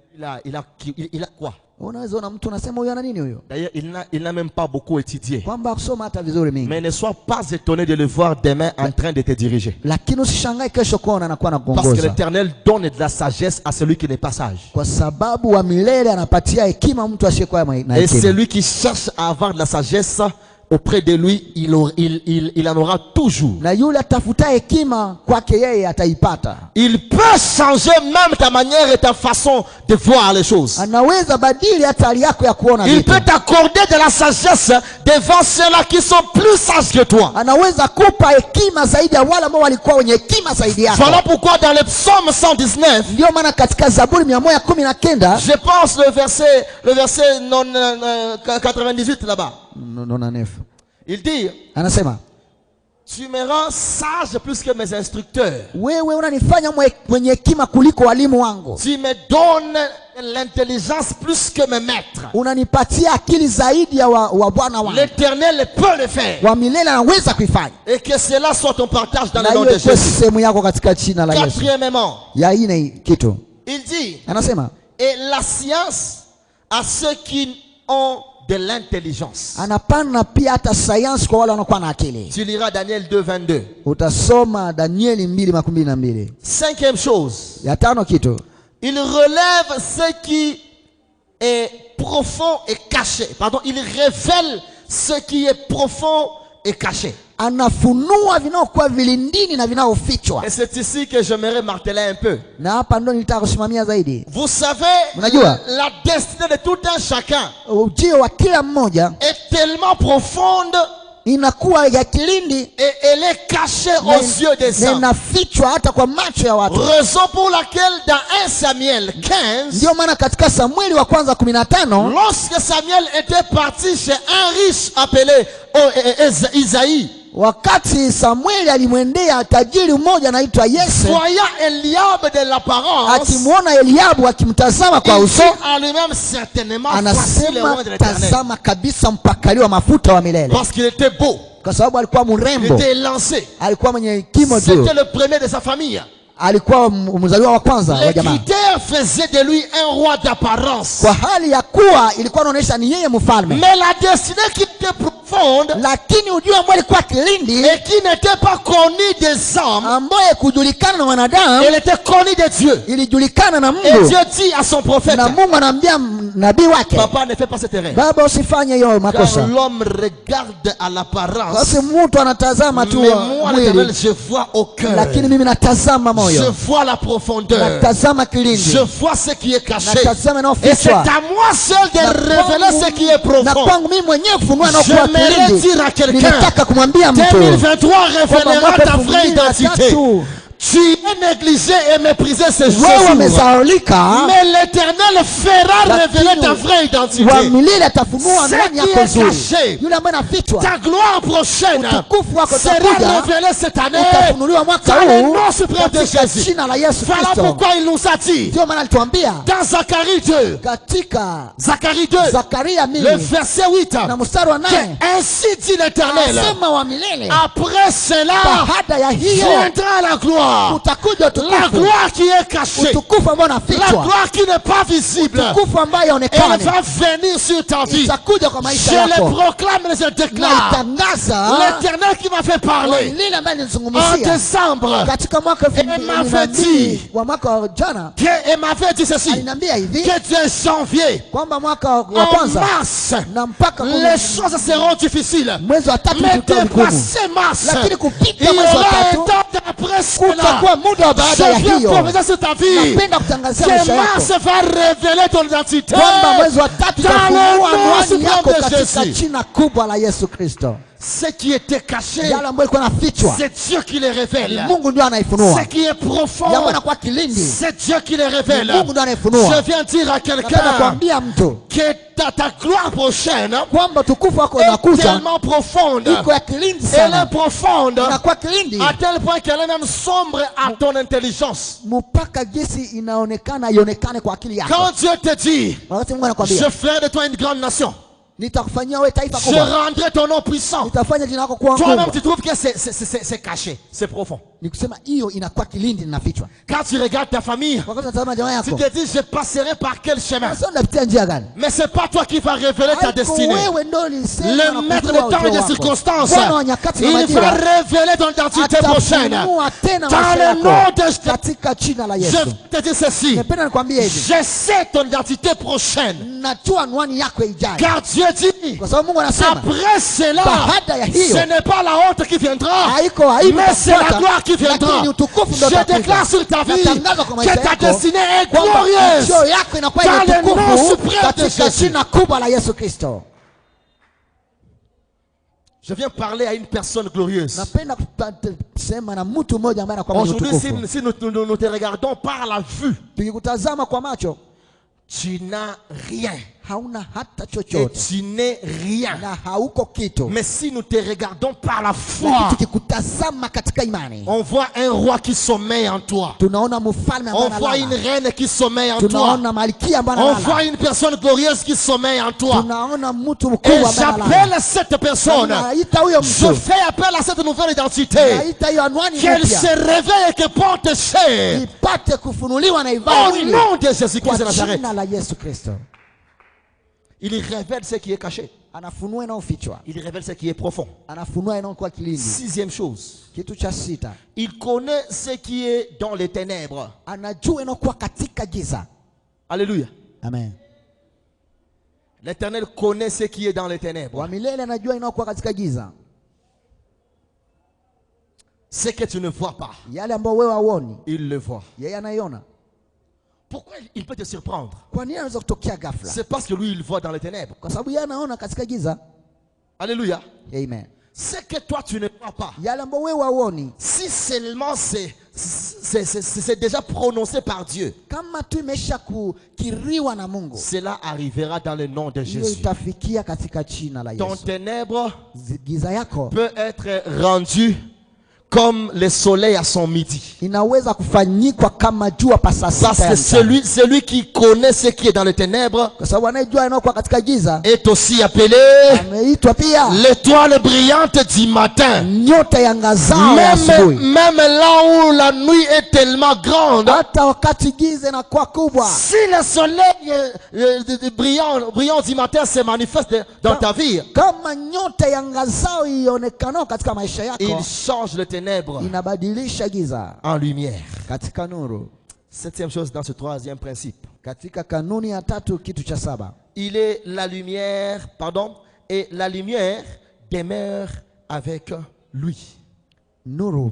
il a quoi? Unaweza ona mtu unasema huyu ana nini huyo? D'ailleurs, il n'a même pas beaucoup étudié. Kwamba kusoma hata vizuri mingi. Mais ne sois pas étonné de le voir demain en train de te diriger. Lakini usishangae kesho kuona anakuwa Parce que anakuongoza. l'Éternel donne de la sagesse à celui qui n'est pas sage. Kwa sababu wa milele anapatia hekima mtu asiyekuwa na Et hekima. celui qui cherche à avoir de la sagesse auprès de lui, il en aura toujours. Na yule atafuta hekima kwake yeye ataipata. Il peut changer même ta manière et ta façon de voir les choses. Anaweza badili hata hali yako ya kuona Il vitu. peut t'accorder de la sagesse devant ceux-là qui sont plus sages que toi. Anaweza kupa hekima zaidi ya wale ambao walikuwa wenye hekima zaidi yako. Voilà pourquoi dans le psaume 119, Ndio maana katika Zaburi 119 je pense le verset 98 là-bas. Il dit, anasema, tu me rends sage plus que mes instructeurs. wewe unanifanya mwenye hekima kuliko walimu wangu. Tu me donnes l'intelligence plus que mes maîtres. Unanipatia akili zaidi ya wa bwana wangu. L'Éternel peut le faire. Wa milele anaweza kuifanya. Et que cela soit ton partage dans Na le nom hiyo de ikuwe Jésus. sehemu yako katika jina la Yesu. Quatrièmement, Ya ine kitu. il dit, Anasema, et la science à ceux qui ont de l'intelligence. anapana pia hata sayansi kwa wale wanakuwa na akili. Tu liras Daniel 2:22. Utasoma Danieli 2:12. Cinquième chose, Ya tano kitu, il relève ce qui est profond et caché. Pardon, il révèle ce qui est profond et caché. anafunua vinaokuwa vilindini na vinaofichwa. Et c'est ici que j'aimerais marteler un peu. Na hapa ndo nilitaka kusimamia zaidi. Vous savez, Unajua, la destinée de tout un chacun ujio wa kila mmoja est tellement profonde inakuwa ya kilindi et elle est cachée aux yeux des na hommes. inafichwa hata kwa macho ya watu. Raison pour laquelle dans 1 Samuel 15, Ndio maana katika Samueli wa kwanza 15, lorsque Samuel était parti chez un riche appelé Isaïe, wakati Samueli alimwendea tajiri mmoja anaitwa Yese, voyant Eliab de l'apparence, akimwona Eliabu akimtazama kwa il uso, dit en lui-même certainement, voici le roi anasema de l'Éternel. tazama kabisa mpakali wa mafuta wa milele. Parce qu'il était beau, Kwa sababu alikuwa il mrembo, était lancé. alikuwa mwenye kimo juu, C'était le premier de sa famille. alikuwa mzaliwa wa kwanza wa Les jamaa. critères faisait de lui un roi d'apparence. kwa hali ya kuwa ilikuwa inaonyesha ni yeye mfalme, Mais la destinée qui était profonde lakini ujua ambao ilikuwa kilindi et qui n'était pas connue des hommes, ambaye kujulikana na wanadamu, elle était connue de Dieu. ilijulikana na Et Mungu. Dieu dit à son prophète, Na Mungu anamwambia nabii wake, papa, ne fais pas cette erreur. baba usifanye hiyo Car makosa. l'homme regarde à l'apparence, Basi mtu anatazama tu mais moi l'Éternel, mwili, je vois au cœur. lakini mimi natazama Je moyo, vois la profondeur. natazama kilindi, Je vois ce qui est caché. natazama Et c'est inayofichwa. à moi seul de révéler ce qui est Na profond. kwangu mimi mwenyewe kufunua na kuwa J'aimerais kilindi. dire à quelqu'un, Nilitaka kumwambia mtu 2023 révélera mwaka ta vraie identité. 2023 Tu es négligé et méprisé ces jours. wewe umesahaulika, Mais l'Éternel fera Lakini révéler ta vraie identité. wa milele atafunua ndani Ce yako qui est nzuri. caché, Yule ambaye anafichwa ta gloire prochaine utukufu wako sera utakuja, révélée cette année utafunuliwa mwaka dans le huu nom suprême de katika Jésus. jina la Yesu Voilà Kristo. pourquoi il nous a dit Ndio maana alituambia dans Zacharie 2, katika Zacharie 2, Zakaria le 2 verset 8, na mstari wa 8, que ainsi dit l'Éternel, asema wa milele, après cela baada ya hiyo viendra la gloire, utakuja la utukufu, gloire qui est cachée, utukufu ambao la unafichwa, gloire qui n'est pas visible. utukufu ambao Elle haonekani, va venir sur ta vie. itakuja kwa maisha Je le yako. proclame et je Na déclare. itangaza L'Éternel qui m'a fait wa parler milele ambaye en nilizungumzia décembre, katika mwaka m'avait dit, wa mwaka wa jana, et m'avait dit ceci, aliniambia hivi que de janvier kwamba mwaka wa en kwanza mars, na mpaka les choses seront difficiles. mwezi wa tatu Mais utakuwa mgumu, dépassé mars, lakini kupita il y mwezi wa aura un tatu temps après cela. kutakuwa muda wa baada ya Je viens hiyo. prophétiser sur ta vie Napenda kutangazia que maisha mars yako va révéler ton identité kwamba mwezi wa tatu dans le utafunua nom anwani yako suprême de katika Jésus. jina kubwa la Yesu Kristo. Ce qui était caché, Yale ambayo ilikuwa nafichwa, c'est Dieu qui les révèle. Mungu ndio anaifunua. Ce qui est profond, Yale inakuwa kilindi, c'est Dieu qui les révèle. Mungu ndio anaifunua. Je viens dire à Napenda quelqu'un kuambia mtu que ta gloire prochaine kwamba tukufu wako est unakuja tellement profonde. iko ya kilindi Elle est sana, profonde inakuwa kilindi à tel point qu'elle est même sombre à ton intelligence. mpaka jinsi inaonekana ionekane kwa akili yako. Quand Dieu te dit, Wakati Mungu anakuambia je ferai de toi une grande nation, nitakufanyia wewe taifa je kubwa, rendrai ton nom puissant, nitafanya jina lako kuwa toi-même kubwa, tu trouves que c'est caché, c'est profond. ni kusema hiyo inakuwa kilindi inafichwa. Quand tu regardes ta famille, Wakati unatazama jamaa tu yako, te dis, je passerai par quel chemin? sasa unapitia njia gani? Mais c'est pas toi qui vas révéler ta Haiko destinée. wewe ndio ulisema Le na maître kujua de temps et ujio des wako. circonstances, Bwana wa nyakati na il va majira révéler ton identité prochaine. atafunua tena Dans maisha le nom yako de Jésus, katika jina la Yesu. je te dis ceci. Napenda nikwambie hivi, Je sais ton identité prochaine. najua anwani yako ijayo, Car Dieu dit, kwa sababu Mungu anasema après cela, baada ya hiyo ce n'est pas la honte qui viendra, haiko aibu mais c'est la itafuata, gloire qui viendra. lakini utukufu ndio Je utakuja. déclare sur ta vie Natangaza kwa maisha que ta yako destinée est kwamba glorieuse. njio yako inakuwa Dans yenye le nom utukufu suprême de katika Jésus. jina kubwa la Yesu Kristo. Je viens parler à une personne glorieuse. Napenda kusema na mtu mmoja ambaye anakuwa mwenye Aujourd'hui, utukufu. si nous te regardons par la vue, Tukikutazama kwa macho tu n'as rien. hauna hata Et chochote tu n'es rien. na hauko kitu, Mais si nous te regardons par la lakini foi, tukikutazama katika imani on voit un roi qui sommeille en toi. tunaona mfalme ambaye On voit une analala, reine qui sommeille en toi. tunaona malkia ambaye On analala, voit une personne glorieuse qui sommeille en toi. tunaona mtu Et mkubwa ambaye analala. j'appelle cette personne. Naita huyo Je mtu, fais appel à cette nouvelle identité. naita hiyo anwani Qu'elle se mpya réveille et que porte chair. ipate kufunuliwa na ivae Au mwili nom de Jésus-Christ kwa de Nazareth. jina la Yesu Kristo. Il révèle ce qui est caché. Anafunua inayofichwa, Il révèle ce qui est profond. anafunua inayokuwa kilindi. Sixième chose. Kitu cha sita, Il connaît ce qui est dans les ténèbres. anajua inayokuwa katika giza. Alléluia. Amen. L'Éternel connaît ce qui est dans les ténèbres. Wa milele anajua inayokuwa katika giza, Ce que tu ne vois pas, yale ambayo wewe hauoni, il le voit. yeye anaiona. Pourquoi il peut te surprendre? Kwa nini anaweza kutokea ghafla? C'est parce que lui, il voit dans les ténèbres. Kwa sababu yeye anaona katika giza. Alléluia. Amen. Ce que toi, tu ne vois pas, Yale ambayo wewe hauoni, si seulement c'est déjà prononcé par Dieu, kama tu imesha kukiriwa na Mungu, cela arrivera dans le nom de hiyo Jésus. itafikia katika jina la Ton Yesu. ténèbre Giza yako peut être rendu comme le soleil à son midi. inaweza kufanyikwa kama jua pa saa sita Parce ya que mchana. celui qui connaît ce qui est dans les ténèbres Kwa sababu anayejua inayokuwa katika giza est aussi appelé ameitwa pia l'étoile brillante du matin. nyota ya ngazao ya asubuhi. Même là où la nuit est tellement grande, Hata wakati giza inakuwa kubwa, si le soleil brillant du matin se manifeste dans ta vie, kama nyota ya ngazao ionekano katika maisha il yako, change les ténèbres inabadilisha giza en lumière. katika nuru. Septième chose dans ce troisième principe. Katika kanuni ya tatu kitu cha saba, Il est la lumière, et la lumière demeure avec lui. nuru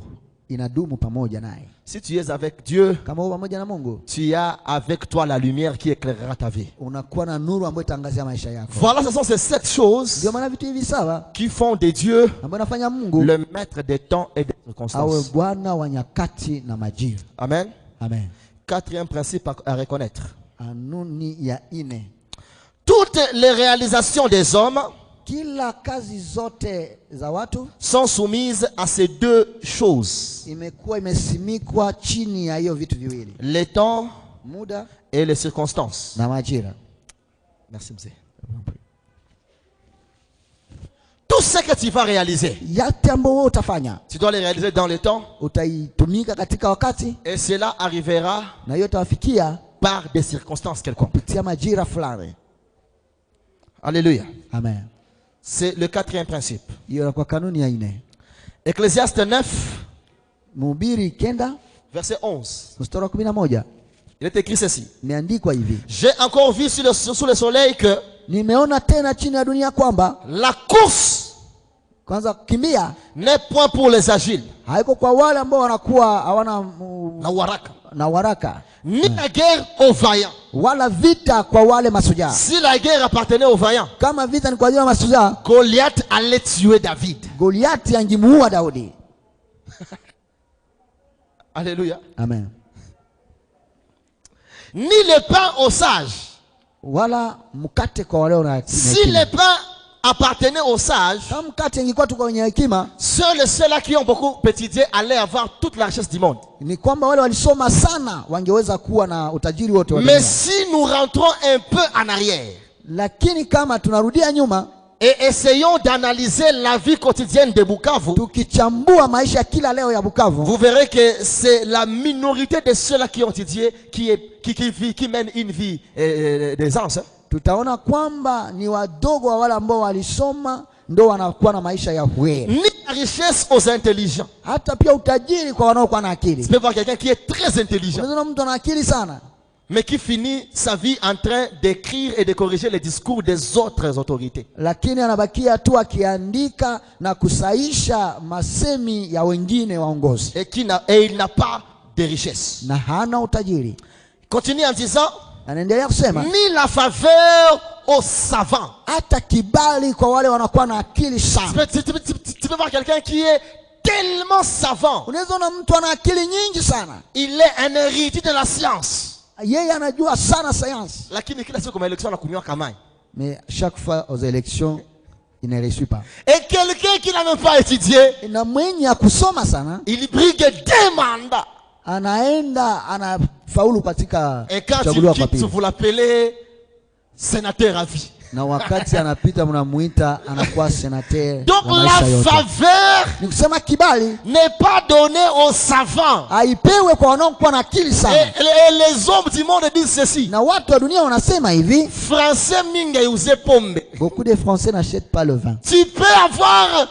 inadumu pamoja naye. Si tu es avec Dieu, Kama uko pamoja na Mungu, tu as avec toi la lumière qui éclairera ta vie. unakuwa na nuru ambayo itaangazia maisha yako. Voilà, ce sont ces 7 choses Ndio maana vitu hivi saba qui font de Dieu ambayo nafanya Mungu le maître des temps et des awe circonstances. Bwana wa nyakati na majira. Amen. Amen. Quatrième principe à reconnaître. Kanuni ya ine, Toutes les réalisations des hommes kila kazi zote za watu sont soumises à ces 2 choses. imekuwa imesimikwa chini ya hiyo vitu viwili, Les temps muda et les circonstances. na majira. Merci, monsieur. Tout ce que tu vas réaliser, Yote ambayo wewe utafanya tu dois les réaliser dans le temps, utaitumika katika wakati, et cela arrivera na hiyo itawafikia par des circonstances quelconques. kupitia majira fulani. Alléluia. Amen. C'est le 4e principe. Hiyo inakuwa kanuni ya ine. Ecclésiaste 9, Mhubiri 9 verset 11. mstari wa 11 Il est écrit ceci. imeandikwa hivi: J'ai encore vu sous le soleil que nimeona tena chini ya dunia kwamba la course kwanza kukimbia n'est point pour les agiles, haiko kwa wale ambao wanakuwa hawana la waraka, na waraka, ni la guerre aux vaillants. wala vita kwa wale masujaa. Si la guerre appartenait aux vaillants, Kama vita ni kwa ajili ya masujaa, Goliath allait tuer David. Goliati angemuua Daudi. Alléluia. Amen. Ni le pain aux sages. Wala mkate kwa wale wana Si hekima. le pain appartenait aux sages, Kama mkate ingekuwa tu kwa wenye hekima, ceux-là qui ont beaucoup étudié allaient avoir toute la richesse du monde. ni kwamba wale walisoma sana wangeweza kuwa na utajiri wote wa Mais dunia. si nous rentrons un peu en arrière Lakini kama tunarudia nyuma, et essayons d'analyser la vie quotidienne de Bukavu, tukichambua maisha ya kila leo ya Bukavu, vous verrez que c'est la minorité de ceux-là qui ont étudié qui mènent une vie d'aisance. tutaona kwamba ni wadogo wa wale ambao walisoma ndo wanakuwa na maisha ya hweri. Ni la richesse aux intelligents. Hata pia utajiri kwa wanaokuwa na Tu akili. peux voir quelqu'un qui est très intelligent, Unaweza mtu ana akili sana, mais qui finit sa vie en train d'écrire et de corriger les discours des autres autorités. lakini anabakia tu akiandika na kusaisha masemi ya wengine waongozi, Et il n'a pas de richesse. na hana utajiri. Continue en disant, Anaendelea kusema ni la faveur aux savants. hata kibali kwa wale wanakuwa na akili sana. Tu peux voir quelqu'un qui est tellement savant. Unaweza ona mtu ana akili nyingi sana, Il est un érudit de la science. yeye anajua sana sayansi, Lakini kila siku kwa élection anakunywa kamai. mais chaque fois aux élections il ne reçoit pas. Et quelqu'un qui n'a même pas étudié, Na mwenye ya kusoma sana il brigue des mandats. anaenda anafaulu katika Et quand kuchaguliwa il kwa quitte, pili, vous l'appelez sénateur à vie. na wakati anapita mnamuita anakuwa senateur Donc wa la maisha yote. faveur Ni kusema kibali n'est pas donnée aux savants. haipewe kwa wanaokuwa na akili sana. Et les hommes du monde disent ceci. Na watu wa dunia wanasema hivi, Français minga use pombe. beaucoup de Français n'achètent pas le vin. Tu peux avoir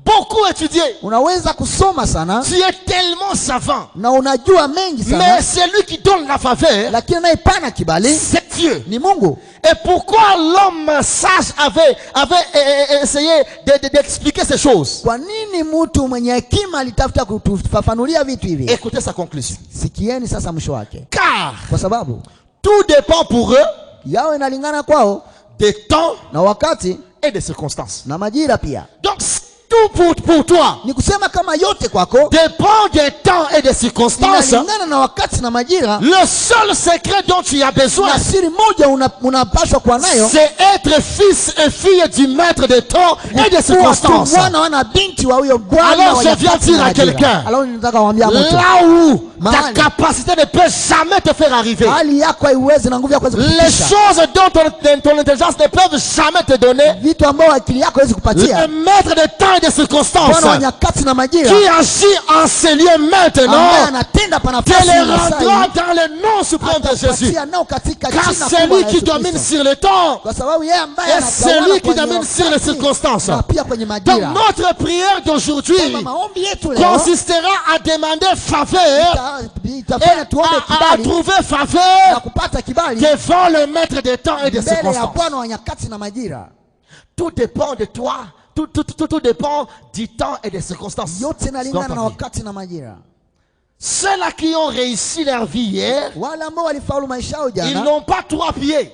beaucoup étudié. Unaweza kusoma sana Tu es tellement savant. na unajua mengi sana, Mais celui qui donne la faveur, lakini anayepana kibali c'est Dieu. ni Mungu. Et pourquoi l'homme sage avait essayé d'expliquer ces choses? Kwa nini mtu mwenye hekima alitafuta kutufafanulia vitu hivi? Écoutez sa conclusion. Sikieni sasa mwisho wake. Car Kwa sababu tout dépend pour eux yao inalingana kwao des temps na wakati et des circonstances. na majira pia. Donc, tout pour toi Ni kusema kama yote kwako dépend des temps et des circonstances, inalingana na wakati na majira. le seul secret dont tu as besoin, Na siri moja unapaswa kuwa nayo, c'est être fils et fille du maître des temps et des circonstances. Mwana wana binti wa huyo bwana Alors wa je viens nyakati dire na à majira. quelqu'un, Alors nataka kuambia mtu, là où ta Mahali. capacité ne peut jamais te faire arriver, hali yako haiwezi na nguvu ya kuweza les kufikisha choses dont ton intelligence ne peuvent jamais te donner, vitu ambao akili yako haiwezi kupatia, le maître des temps et des circonstances Bwana wa nyakati na majira qui agit en ces lieux maintenant ambaye anatenda te panafasi les na rendra saa dans le nom suprême de Jésus. atakupatia nao katika Car jina c'est kubwa lui la qui Yesu domine Kristo. sur le temps Kwa sababu yeye ambaye et c'est anatawala lui qui kwenye domine sur les wakati circonstances. na pia kwenye Donc majira. notre prière d'aujourd'hui Kama maombi yetu leo consistera à demander faveur itafanya et tuombe à kibali trouver na faveur kupata kibali devant le maître des temps et des mbele ya circonstances. Bwana wa nyakati na majira. Tout dépend de toi. Tout dépend du temps et des circonstances. Yote inalingana na Donc, wakati na majira. ceux-là qui ont réussi leur vie hier, Wale ambao walifaulu maisha yao ils jana n'ont pas 3 pieds.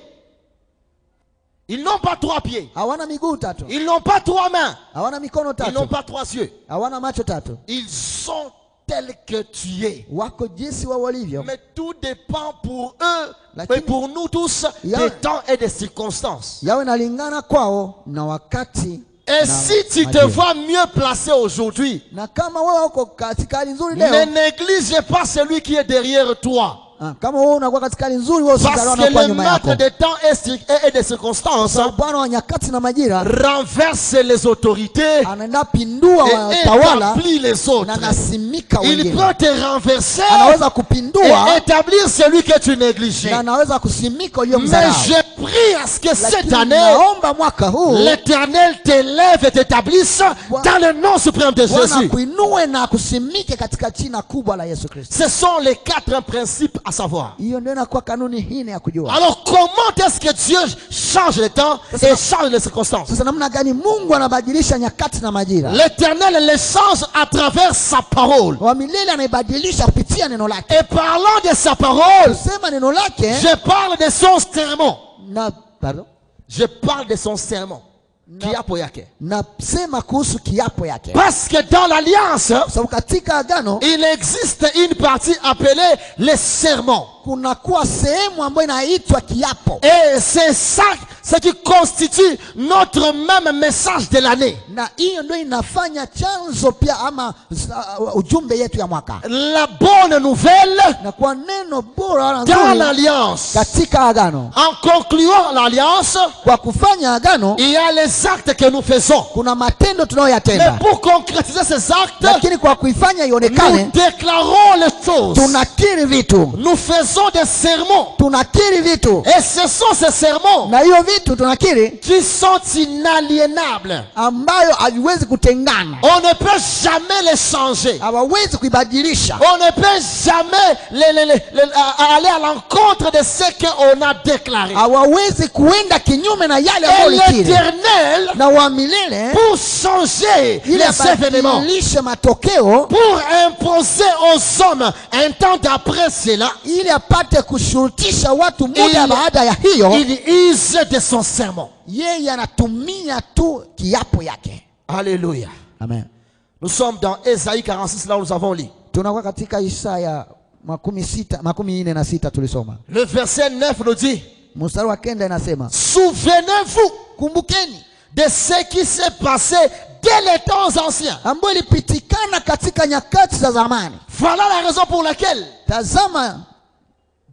Ils n'ont pas 3 pieds. hawana miguu tatu, Ils n'ont pas 3 mains. hawana mikono Ils n'ont tatu, pas 3 yeux. hawana macho tatu. Ils sont tels que tu es. Wako jinsi wao walivyo, Mais tout dépend pour eux Lakini- et pour nous tous Ya- des temps et des circonstances. yao inalingana kwao na wakati Et na si tu te majira. vois mieux placé aujourd'hui, Na kama wewe uko katika hali nzuri ne leo, néglige pas celui qui est derrière toi. kama wewe unakuwa katika hali nzuri, wewe Parce usidharau que kwa le nyuma maître yako. des temps et des circonstances Sababu Bwana wa nyakati na majira renverse les autorités anaenda pindua et watawala établit les na autres. nasimika Il wengine. peut te renverser Anaweza et kupindua établir celui que tu négligeais. na anaweza kusimika Mais uliyomdharau. je prie à ce que cette Lakini année, naomba mwaka huu l'Éternel t'élève et t'établisse dans le nom suprême de Bwana Jésus. kuinue na kusimike katika jina kubwa la Yesu Kristo. Ce sont les 4 principes à savoir. Hiyo ndio inakuwa kanuni hii ya kujua. Alors comment est-ce que Dieu change le temps et change les circonstances? Sasa namna gani Mungu anabadilisha nyakati na majira? L'Éternel les change à travers sa parole. Wa milele anaibadilisha kupitia neno lake. Et parlant de sa parole, Sema neno lake je parle de son sermon. pardon. Je parle de son sermon. Kiapo yake. Nasema kuhusu kiapo yake. Parce que dans l'alliance, Sababu katika agano il existe une partie appelée les sermons. kunakuwa sehemu ambayo inaitwa kiapo. Et c'est ça ce qui constitue notre même message de l'année. Na hiyo ndio inafanya chanzo pia ama ujumbe yetu ya mwaka. La bonne nouvelle Na kwa neno bora na dans nzuri l'alliance. katika agano. En concluant l'alliance, Kwa kufanya agano il y a les actes que nous faisons. kuna matendo Mais tunayoyatenda. pour concrétiser ces actes, Lakini kwa kuifanya nous ionekane déclarons les choses. tunakiri vitu. Nous faisons des sermons. Tunakiri vitu. Et ce sont ces sermons Na hiyo vitu tunakiri qui sont inaliénables. ambayo haviwezi kutengana. On ne peut jamais les changer. Hawawezi kuibadilisha. On ne peut jamais aller à l'encontre de ce qu'on a déclaré. Hawawezi kuenda kinyume na yale Et ambayo ulikiri. l'Éternel, Na wa milele pour changer ili les événements, abadilishe matokeo pour imposer aux hommes un temps d'après cela, ili apate kushurutisha watu muda baada ya hiyo, il use de son sermon. yeye anatumia tu kiapo yake. Alléluia. Amen. Nous sommes dans Ésaïe 46, là où nous avons lu. Tunakuwa katika Isaya 46 tulisoma. Le verset 9 nous dit, Mstari wa 9 inasema, souvenez-vous kumbukeni de ce qui s'est passé dès les temps anciens. ambayo ilipitikana katika nyakati za zamani. Voilà la raison pour laquelle, Tazama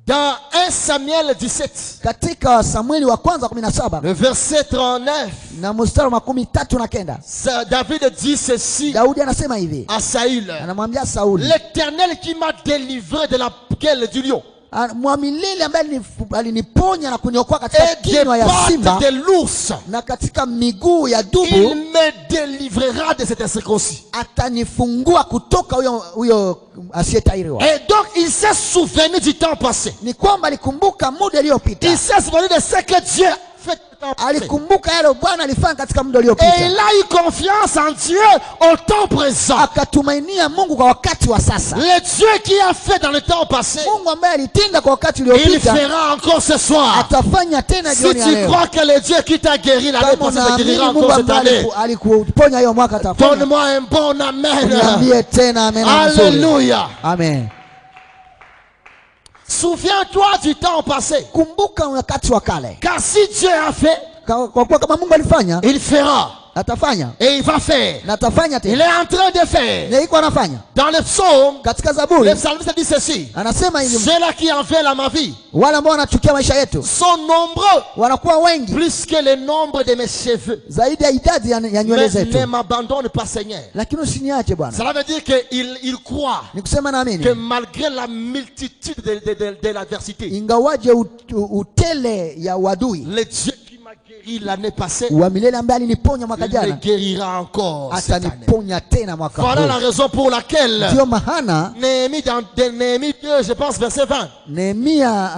dans 1 Samuel 17, katika Samueli wa kwanza 17 le verset 39, na mstari wa 39, David dit ceci Daudi anasema hivi, à Saül: anamwambia Sauli, l'Éternel qui m'a délivré de la gueule du lion mwamilele ambaye aliniponya na kuniokoa katika et des kinywa ya simba pattes de l'ours, na katika miguu ya il dubu, me délivrera de cet incirconcis. atanifungua kutoka huyo asiyetahiriwa. Et donc il s'est souvenu du temps passé. Ni kwamba alikumbuka muda iliyopita. Il s'est souvenu de ce que Dieu temps passé. alikumbuka yale Bwana alifanya katika muda Et uliopita, il a eu confiance en Dieu au temps présent. akatumainia Mungu kwa wakati wa sasa. Le Dieu qui a fait dans le temps passé, Mungu ambaye alitenda kwa wakati il uliopita fera encore ce soir. atafanya tena Si jioni ya tu leo. crois que le Dieu qui t'a guéri l'année Kama passée te unaamini guérira Mungu encore cette ambaye année, alikuponya hiyo mwaka atafanya. donne-moi un bon amen. Niambie tena amen. Alléluia. Amen. Souviens-toi du temps passé. Kumbuka wakati wa kale. Car si Dieu a fait, Kwa kuwa kama Mungu alifanya, il fera. atafanya Et il va faire. na atafanya Il tena. est en train de faire. Na iko anafanya. Dans le psaume, Katika Zaburi le psalmiste dit ceci. anasema hivi, Ceux-là qui en veulent à ma vie wale ambao wanachukia maisha yetu sont nombreux, wanakuwa wengi plus que le nombre de mes cheveux. zaidi ya idadi ya nywele Mais zetu. ne m'abandonne pas, Seigneur. Lakini usiniache Bwana. Cela veut dire qu'il croit Ni kusema naamini que malgré la multitude de l'adversité, ingawaje utele ya wadui, le Dieu qui m'a guéri l'année passée, wa milele ambaye aliniponya mwaka il me jana guérira encore cette année. ataniponya tena mwaka Voilà la huu. raison pour laquelle Ndio maana Néhémie, dans Néhémie 2, je pense, verset 20, Nehemia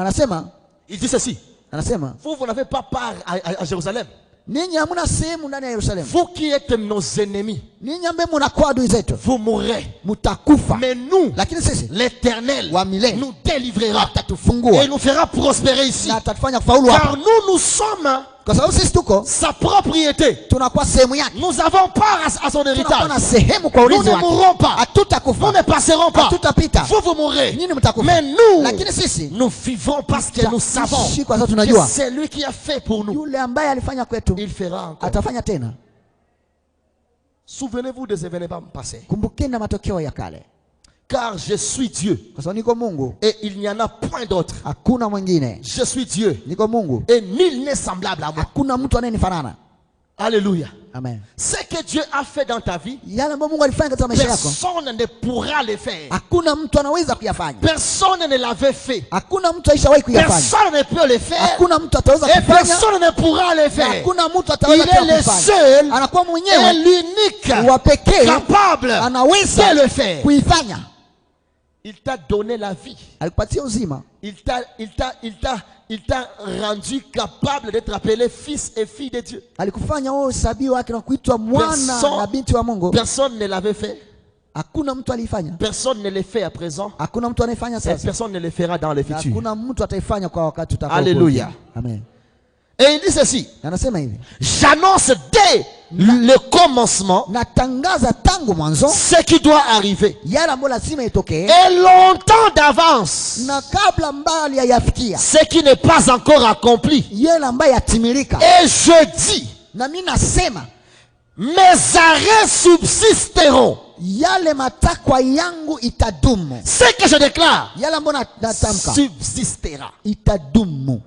il dit ceci. anasema Vous n'avez pas part à Jérusalem. ninyi hamuna sehemu ndani ya Yerusalemu. Vous qui êtes nos ennemis, Ninyi ambaye mnakuwa adui zetu vous mourrez. mtakufa. Mais nous, Lakini sisi l'Éternel wa milele nous délivrera atatufungua et nous fera prospérer ici. na atatufanya kufaulu Car hapa, nous sommes kwa sababu sisi tuko sa propriété. tunakuwa sehemu yake, Nous avons part à son tunakuwa na héritage. sehemu kwa Nous urithi ne wake. mourrons pas. Nous Hatutakufa, ne passerons pas. hatutapita, Vous mourrez. nyinyi mtakufa. Mais nous, Lakini sisi nous vivons parce que nous savons tutaishi kwa sababu que tunajua c'est lui qui a fait pour nous. yule ambaye alifanya kwetu Il fera encore. atafanya tena. Souvenez-vous des événements passés. Kumbukeni na matokeo ya kale, Car je suis Dieu kwa sababu niko Mungu, et il n'y en a point d'autre. hakuna mwingine. Je suis Dieu Niko Mungu, et nul n'est semblable à moi. hakuna mtu anayenifanana. Alléluia. Amen. Ce que Dieu a fait dans ta vie, Yale ambayo Mungu alifanya katika maisha yako, personne ne pourra le faire. hakuna mtu anaweza kuyafanya. Personne ne l'avait fait. Hakuna mtu aishawahi kuyafanya. Personne ne peut le faire. Hakuna mtu ataweza Et kufanya. personne ne pourra le faire. Hakuna mtu Il ataweza est le kufanya. seul Anakuwa et mwenyewe l'unique wa pekee capable anaweza de le faire. kuifanya. Il t'a donné la vie. Alikupatia uzima, Il t'a rendu capable d'être appelé fils et fille de Dieu. alikufanya wewe uhesabiwe wake na kuitwa mwana na binti wa Mungu. Personne ne l'avait fait. Hakuna mtu alifanya, Personne ne le fait à présent. hakuna mtu anayefanya Et sasa, personne ne le fera dans le na futur. hakuna mtu ataifanya kwa wakati utakao. Alléluia. Amen. Et il dit ceci. Anasema hivi, J'annonce dès le commencement natangaza tangu mwanzo ce qui doit arriver. yale ambayo lazima itokee, Et longtemps d'avance na kabla mbali hayafikia ce qui n'est pas encore accompli. yale ambayo yatimilika. Et je dis, Na mimi nasema mes arrêts subsisteront. yale matakwa yangu itadumu, Ce que je déclare yale ambayo natamka subsistera. itadumu.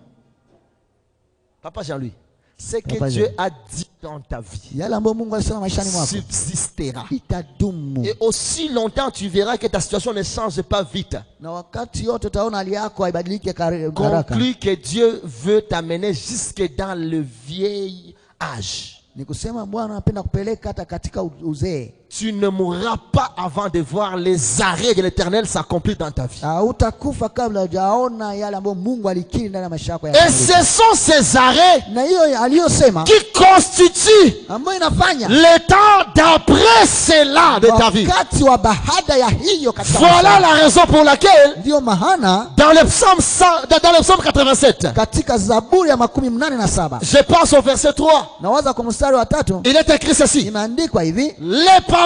Papa Jean-Louis, ce que Papa Dieu Jean. a dit dans ta vie Yale ambayo Mungu alisema maishani mwako subsistera. itadumu. Et aussi longtemps tu verras que ta situation ne change pas vite. Na wakati yote utaona hali yako haibadiliki haraka. Conclus que Dieu veut t'amener jusque dans le vieil âge. Ni kusema Bwana anapenda kupeleka hata katika uzee. Tu ne mourras pas avant de voir les arrêts de l'Éternel s'accomplir dans ta vie. Hautakufa kabla hujaona yale ambayo Mungu alikiri ndani ya maisha yako. Et ce sont ces arrêts Na hiyo aliyosema qui constituent ambayo inafanya le temps d'après cela de ta vie. wakati wa baada ya hiyo katika Voilà maisha. la raison pour laquelle Ndio maana dans le psaume 87, katika Zaburi ya 87 je passe au verset 3. nawaza kwa mstari wa 3 Il est écrit ceci. imeandikwa hivi, Les paroles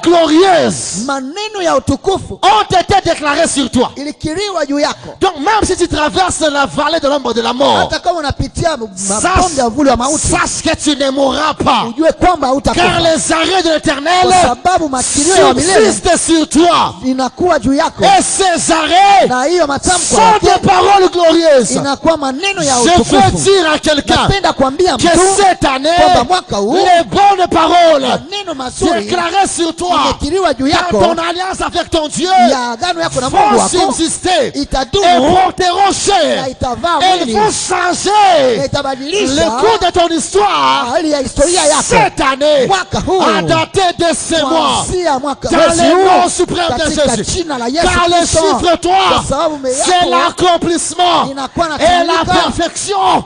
glorieuses maneno ya utukufu ont été déclarées sur toi. ilikiriwa juu yako. Donc même si tu traverses la vallée de l'ombre de la mort, Hata kama unapitia mabonde ya uvuli wa mauti, sache que tu ne mourras pas. ujue kwamba Car hautakufa, les arrêts de l'Éternel kwa sababu makirio ya milele subsistent sur toi. inakuwa juu yako, Et ces arrêts na hiyo matamko sont des paroles glorieuses. inakuwa maneno ya Je veux utukufu. dire à quelqu'un Napenda kuambia que mtu cette année, kwamba mwaka huu les bonnes paroles maneno mazuri déclarées sur toi imekiriwa juu dans yako ton alliance avec ton Dieu ya agano yako na Mungu vont wako subsister et itadumu porteront na chair. itavaa Et ils mwili vont na changer itabadilisha le cours de ton histoire hali ya historia yako cette année mwaka huu à dater de ces mois. kuanzia mwaka Dans mwezi le nom huu suprême de katika Jésus. jina la Yesu Car le Kristo, chiffre 3, kwa sababu mbele c'est yako l'accomplissement inakuwa et la natimilika perfection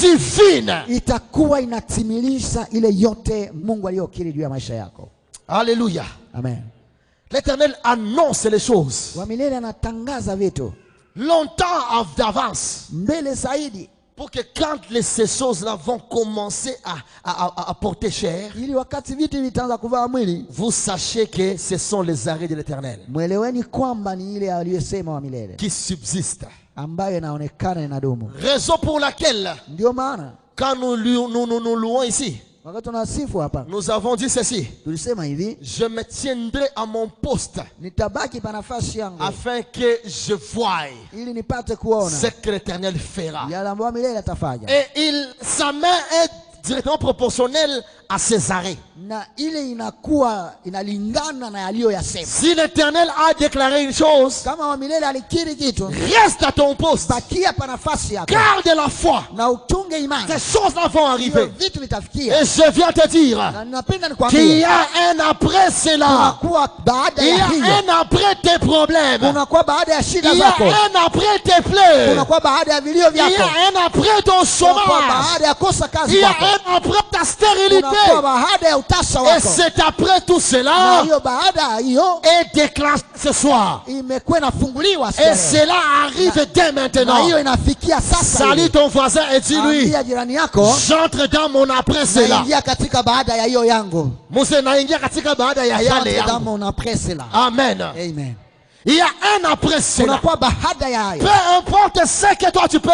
divine. itakuwa inatimilisha ile yote Mungu aliyokiri juu ya maisha yako. Alléluia. Amen. L'Éternel annonce les choses Wa milele anatangaza vitu longtemps d'avance, mbele zaidi, pour que quand ces choses-là vont commencer à porter chair, ili wakati vitu vitaanza kuvaa mwili, vous sachez que ce sont les arrêts de l'Éternel mweleweni kwamba ni ile aliyosema wa milele qui subsistent. ambayo inaonekana inadumu. Raison pour laquelle, Ndio maana quand nous louons ici, wakati tunasifu hapa nous avons dit ceci: tulisema hivi, je me tiendrai à mon poste nitabaki pa nafasi yangu afin que je voie ili nipate kuona ce que l'Éternel fera. yale ambayo milele atafanya, Et sa main est directement proportionnelle à ses arrêts. na ile inakuwa inalingana na yaliyoyasema. Si l'Éternel a déclaré une chose, Kama wa milele alikiri kitu, reste à ton poste, bakia pa nafasi yako garde la foi. na uchunge imani, Ces choses-là vont hiyo arriver. vitu vitafikia. Et je viens te dire Na ninapenda qu'il y nikwambie, a un après cela. kunakuwa baada Il y ya a hiyo, un après tes problèmes. kunakuwa baada ya shida Il y a zako, un après tes pleurs. kunakuwa baada ya vilio Il y vyako, a un après ton kunakuwa chômage. baada ya kosa kazi Il y a kwako, un après ta stérilité. kunakuwa baada ya utasa Et wako. c'est après tout Na cela hiyo baada ya hiyo est déclenché ce soir. imekuwa inafunguliwa Et sasa, cela arrive dès na maintenant. hiyo inafikia sasa. Salut ton voisin et dis-lui, Ambia jirani yako, j'entre dans mon après cela. naingia katika baada ya hiyo yangu. Muse naingia katika baada ya yale J'entre dans yangu. mon après cela. Amen. Amen. Il y a un après cela. Kunakuwa baada ya hayo. Peu importe ce que toi tu peux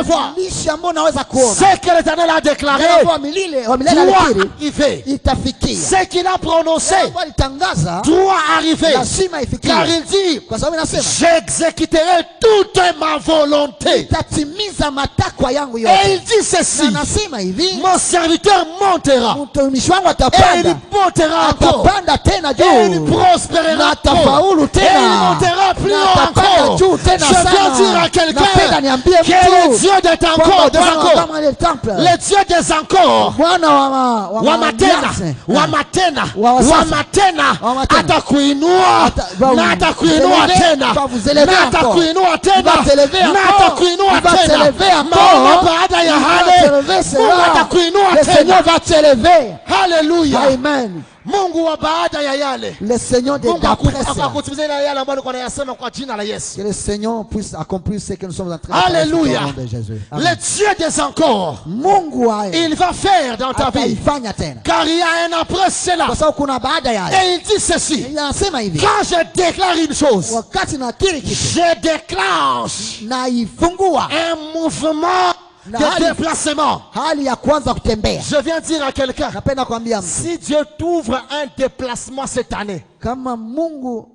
voir. Haijalishi ambao unaweza kuona. Ce que l'Éternel a déclaré Jambo wa milele doit alikiri arriver. itafikia. Ce qu'il a prononcé Jambo alitangaza doit arriver. lazima Car ifikie. il dit, Kwa sababu inasema j'exécuterai toute ma volonté. itatimiza matakwa yangu Et yote. il dit ceci, Na nasema hivi, mon serviteur montera. mtumishi wangu Et il atapanda. montera encore. Atapanda tena Et il juu. prospérera Na encore. atafaulu Et il tena. montera plus Na haut atapanda encore. juu tena Je viens sana. dire à quelqu'un Napenda niambie que le mtu Dieu des encore, kwamba des Bwana wa encore, kama ile temple, le Dieu des encore, Bwana wa Wamatena, Wamatena, Wa sasa. Wamatena, Wamatena. atakuinua, na atakuinua tena, na atakuinua tena, na atakuinua tena, maana baada ya hale, Mungu atakuinua le Seigneur tena. va t'élever. Haleluya. Amen. Mungu wa baada ya yale, Le Seigneur de Mungu d'après cela. akakutimiza yale ambayo alikuwa anayasema kwa jina la Yesu. Que le Seigneur puisse accomplir ce que nous sommes en train de faire Alléluia. au nom de Jésus. Le Amen. Dieu des encore, Mungu wae il va faire dans ta vie, ataifanya tena, car il y a un après cela. kwa sababu kuna baada ya hayo. Et il dit ceci, Anasema hivi, quand je déclare une chose, wakati nakiri kitu je déclenche naifungua un mouvement Na de hali- déplacement. hali ya kwanza kutembea. Je viens dire à quelqu'un, Napenda kuambia mtu, si Dieu t'ouvre un déplacement cette année, kama Mungu,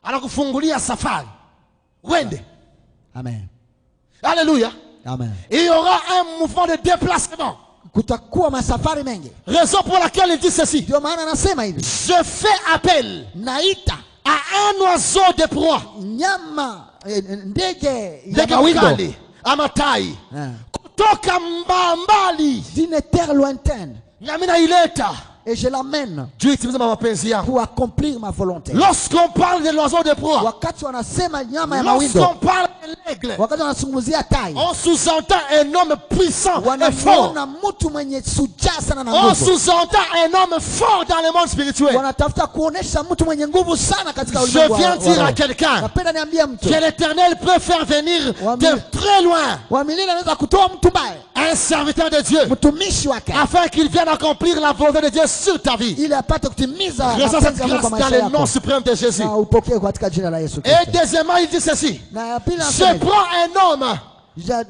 anakufungulia safari, wende. amen, Alléluia. amen, Il y aura un mouvement de déplacement. kutakuwa masafari mengi. Raison pour laquelle il dit ceci, Ndio maana anasema hivi, je fais appel naita à un oiseau de proie, nyama ndege ya ndege mawindo mkali ama tai, kutoka mbali, d'une terre lointaine, nami naileta et je l'amène juu itimize mapenzi yangu. pour accomplir ma volonté. Lorsqu'on parle de l'oiseau de proie, Wakati wanasema nyama ya mawindo, lorsqu'on parle de l'aigle, wakati wanazungumzia tai, on sous-entend un homme puissant et fort. wanamuona mtu mwenye sujaa sana na On nguvu. sous-entend un homme fort dans le monde spirituel. Wanatafuta kuonesha mtu mwenye nguvu sana katika Je ulimwengu wa viens dire à roho. quelqu'un Napenda niambie mtu, que l'Éternel peut faire venir de très loin wa milele anaweza kutoa mtu mbaya, un serviteur de Dieu mtumishi wake, afin qu'il vienne accomplir la volonté de Dieu sur ta vie. ili apate kutimiza Reçois cette mapenzi ya Mungu grâce kwa dans maisha le nom yako, suprême de Jésus. na upokee katika jina la Yesu Et Kristo. deuxièmement, il dit ceci, Na ya pili anasema je hivi, prends un homme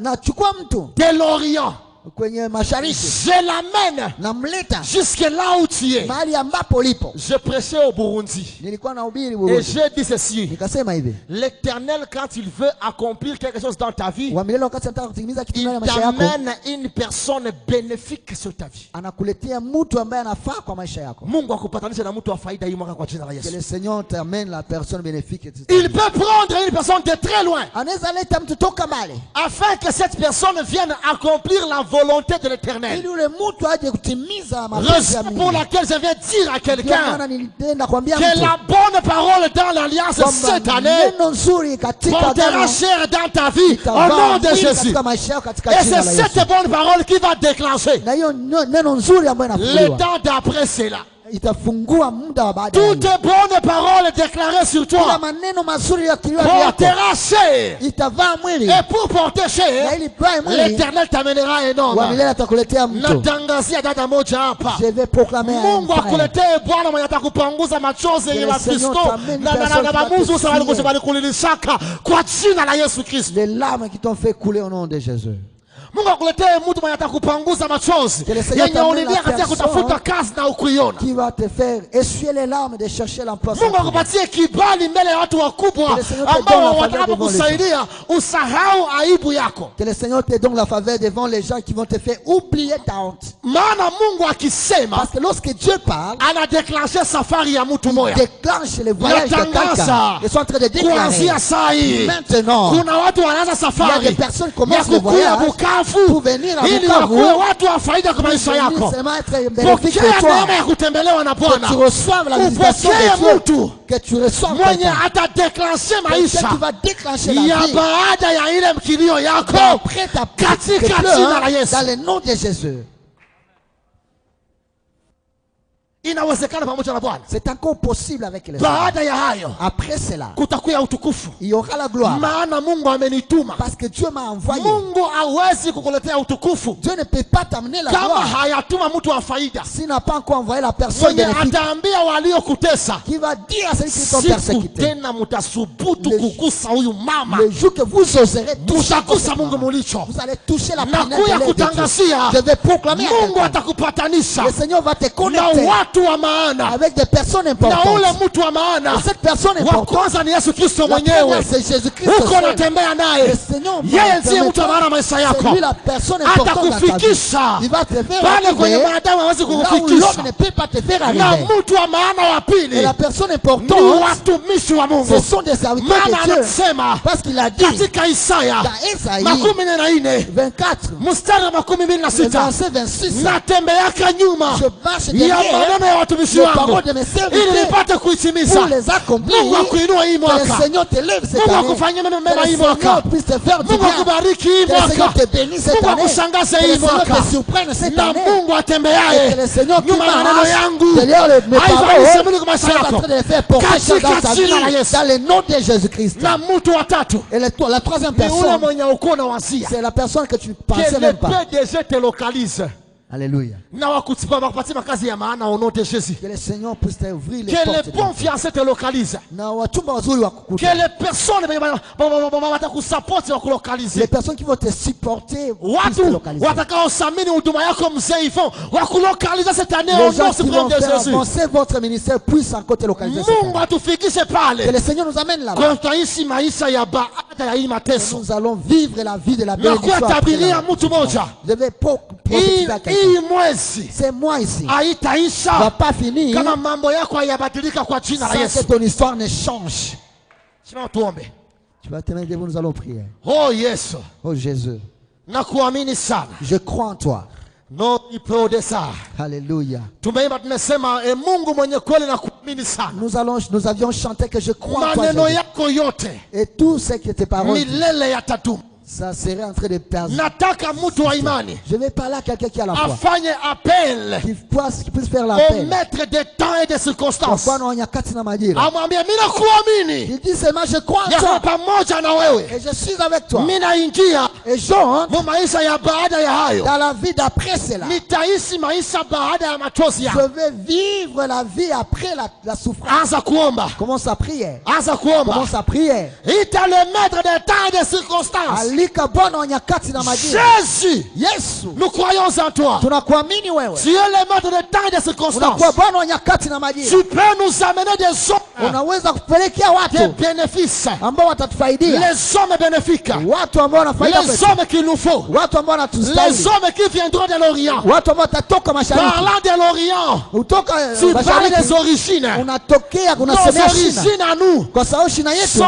nachukua mtu de l'Orient, kwenye mashariki, je l'amène namleta jusque là où tu es. mahali ambapo ulipo. Je prêchais au Burundi Nilikuwa nahubiri et Burundi, j'ai dit ceci, nikasema hivi, l'Éternel, quand il veut accomplir quelque chose dans ta vie, wa milele wakati anataka kutimiza kitu ndani il ya maisha yako, t'amène une personne bénéfique sur ta vie. anakuletea mtu ambaye anafaa kwa maisha yako. Mungu akupatanisha na mtu wa faida hii mwaka kwa jina la Que Yesu. le Seigneur t'amène la personne bénéfique. Il peut prendre une personne de très loin Anaweza leta mtu toka mbali, afin que cette personne vienne accomplir la volonté de l'Éternel. ili ule mtu aje kutimiza mapenzi ya Raison Mungu. pour laquelle je viens dire à Ndio quelqu'un maana nilienda kuambia que mtu la bonne parole dans l'alliance cette kwamba année neno nzuri katika portera agano chair dans ta vie au itavaa nom de mwili Jésus. katika maisha yako katika Et jina la c'est Yesu. cette bonne parole qui va déclencher Na hiyo neno nzuri ambayo le inafunguliwa temps d'après cela. itafungua muda wa baada ya Toutes bonnes paroles déclarées sur kila toi maneno mazuri ya kinywa chako portera chair. itavaa mwili, Et pour porter na chair, ili vae mwili l'Éternel t'amènera un wa homme. milele atakuletea mtu. Natangazia dada moja hapa. Je vais proclamer un Mungu frère. akuletee Bwana mwenye atakupanguza machozi yenye Wakristo na mamuzi walikulilisaka kwa jina la Yesu Kristo. Les larmes qui t'ont fait couler au nom de Jésus. Mungu akuletee mtu mwenye atakupanguza machozi Que le Seigneur yenye t'amène ulilia la katika kutafuta kazi na ukuiona. Qui va te faire essuyer les larmes de chercher l'emploi. sans Mungu trouver. akupatie kibali mbele ya watu wakubwa Que le Seigneur te donne ambao la faveur watakapokusaidia usahau aibu yako. Que le Seigneur te donne la faveur devant les gens qui vont te faire oublier ta honte. Maana Mungu akisema Parce que lorsque Dieu parle, anadeklanche safari ya mtu il moya. déclenche le voyage de Natangaza quelqu'un. Ils sont en train de déclarer. kuanzia saa hii Maintenant, kuna watu wanaanza il y a safari des personnes qui ya commencent le kukuya voyage Bukavu pour venir à ili Bukavu. wakuwe watu wa faida kwa maisha Venir yako. seulement être bénéfique Pokea de toi. neema ya kutembelewa na Que Bwana. tu reçoives la visitation Upokee de Dieu. mtu Que tu reçoives mwenye quelqu'un. atadeklanche Quelqu'un maisha qui va déclencher la ya vie. baada ya ile mkilio yako Après ta katika tes pleurs, jina la Yesu. dans le nom de Jésus. Inawezekana pamoja na Bwana. C'est encore possible avec les hommes. Baada ya hayo Après cela, kutakuya utukufu, il y aura la gloire. maana Mungu amenituma. Parce que Dieu m'a envoyé. Mungu hawezi kukuletea utukufu Dieu ne peut pas t'amener la kama gloire hayatuma mtu wa faida s'il n'a pas encore envoyé la personne mwenye bénéfique ataambia waliokutesa, qui va dire à celui qui t'ont siku persécuté. tena mutasubutu Le- kugusa huyu mama, Le jour que vous oserez toucher mutagusa cette Mungu maman, mulicho. vous allez toucher la Nakuya pinelle de l'aide de kutangazia, Dieu. Je vais proclamer à Mungu quelqu'un. atakupatanisha Le Seigneur va te na connecter watu wa maana, avec des personnes na importantes. ule mtu wa maana Et cette personne wa importante, kwanza ni Yesu Kristo la première mwenyewe. c'est Jésus-Christ Uko seul. natembea Le naye, Seigneur yeye ndiye mtu wa maana maisha c'est yako, lui la personne importante dans ta vie. atakufikisha Il va te faire pale kwenye arriver mwanadamu hawezi là où l'homme kukufikisha. ne peut pas te faire Na arriver. mtu wa maana wa Et pili la personne ni importante, watumishi wa Mungu, ce sont des serviteurs maana de Dieu. anasema Parce qu'il a dit katika Isaya dans Esaïe 14 24, mstari wa 26, verset 26, natembeaka nyuma je marche ya derrière maneno ya watumishi les wangu paroles de mes ili serviteurs nipate kuitimiza. pour les accomplir. Mungu akuinua hii Que le mwaka, Seigneur te lève cette Mungu année. akufanyie mema Que le hii mwaka, Seigneur puisse te faire du Mungu bien. akubariki hii Que le Seigneur mwaka, te bénisse cette Mungu année. akushangaze Que le hii Seigneur mwaka, te surprenne cette na année. Mungu Et que atembeaye le Seigneur qui nyuma ya maneno marche yangu derrière mes aifanishe paroles mwili kwa maisha soit en yako train de les faire porter chacun dans katika sa jina la vie Yesu. dans le nom de Jésus-Christ. Na mtu wa tatu Et la troisième ni ule personne, mwenye uko na wazia c'est la personne que tu ne pensais que le même pas. PDG te localise Alléluia. na wakupatie makazi ya maana au nom de Jésus. Que le Seigneur puisse t'ouvrir les Que portes. les bons fiancés te localisent. Na wachumba wazuri wa Que kukuta. les personnes watakusapoti wa kulokalize. Les personnes qui vont te supporter puissent te Watu localiser. watakaosamini huduma yako mzee Yvon wakulokaliza cette année Les au gens nom qui suprême vont de faire Jésus. avancer votre ministère puissent encore te localiser. cette Mungu année. atufikishe Que pale le Seigneur nous amène là-bas. kwa tutaishi maisha ya baada ya hii mateso. Nous allons vivre la vie de la Na bénédiction. après kuyatabiria la- mtu moja, Je vais prophétiser à quelqu'un. hii mwezi C'est moi ici. Va haitaisha pas finir kama mambo yako hayabadilika kwa jina la sans Yesu. que ton histoire ne change. Simama tuombe. Tu vas te mettre devant, nous allons prier. Oh Yesu, Oh Jésus, nakuamini sana. je crois en toi. No ipodesa. Alléluia. Tumeimba tumesema Mungu mwenye kweli na kuamini sana. Nous avions chanté que je crois en toi. Maneno Jésus. yako yote Et tout ce que tes paroles disent, milele yatadumu. ça serait en train de perdre. Nataka mtu wa imani Je vais parler à quelqu'un qui a la foi. afanye appel Qui puisse faire au l'appel. maître des temps et des circonstances. Kwa mfano nyakati na majira. Amwambie mimi nakuamini Il dit seulement je crois en yako toi. pamoja na wewe. Et je suis avec toi. Mimi naingia Et j'entre mu maisha ya baada ya hayo. dans la vie d'après cela. Nitaishi maisha baada ya machozi Je yako. vais vivre la vie après la souffrance. Anza kuomba. Commence à prier. Anza kuomba. Commence à prier. Ita le maître des temps et des circonstances. Alika Bwana wa nyakati na majira. Jésus, Yesu, nous croyons en toi. tunakuamini wewe. Tu es le maître des temps et des circonstances. Unakuwa Bwana wa nyakati na majira. Tu peux nous amener des hommes, Unaweza kupelekea des watu bénéfices, ambao watatufaidia. les hommes bénéfiques, Watu ambao wanafaida les kwetu. hommes qu'il nous faut, Watu ambao les wanatustahili. hommes qui viendront de l'Orient. Watu ambao watatoka mashariki. Parlant de l'Orient, Utoka tu parles mashariki. des origines. Unatokea Nos unasemea shina. origines à nous Kwa sababu shina yetu sont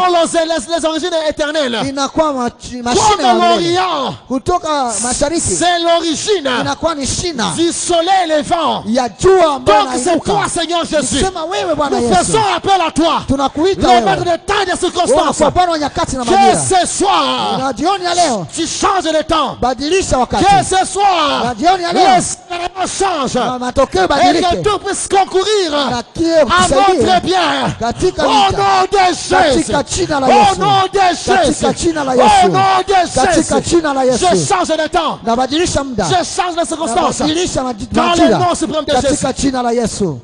les origines éternelles. inakuwa Comme shina la milele. l'Orient, Kutoka mashariki c'est l'origine inakuwa ni shina du soleil levant. ya jua ambayo Donc c'est inainuka. toi, Seigneur Jésus. Nisema wewe Bwana Nous Yesu, faisons appel à toi, tunakuita le maître wewe, de temps et des wewe circonstances. kwa Bwana wa nyakati na Que majira. ce soir, Na jioni ya leo tu changes de temps. badilisha wakati, Que ce soir, na jioni ya leo les change. na matokeo Et que badilike, tout puisse concourir na kie à votre kusaidia bien. katika Au vita, nom de Jésus. katika jina la Au Yesu, nom de katika Jésus. jina la Au Yesu, nom de katika Jésus. jina la Je Yesu, change de temps. nabadilisha muda, Je change de circonstances. nabadilisha Dans le majira nom suprême de Jésus. katika jina la Yesu.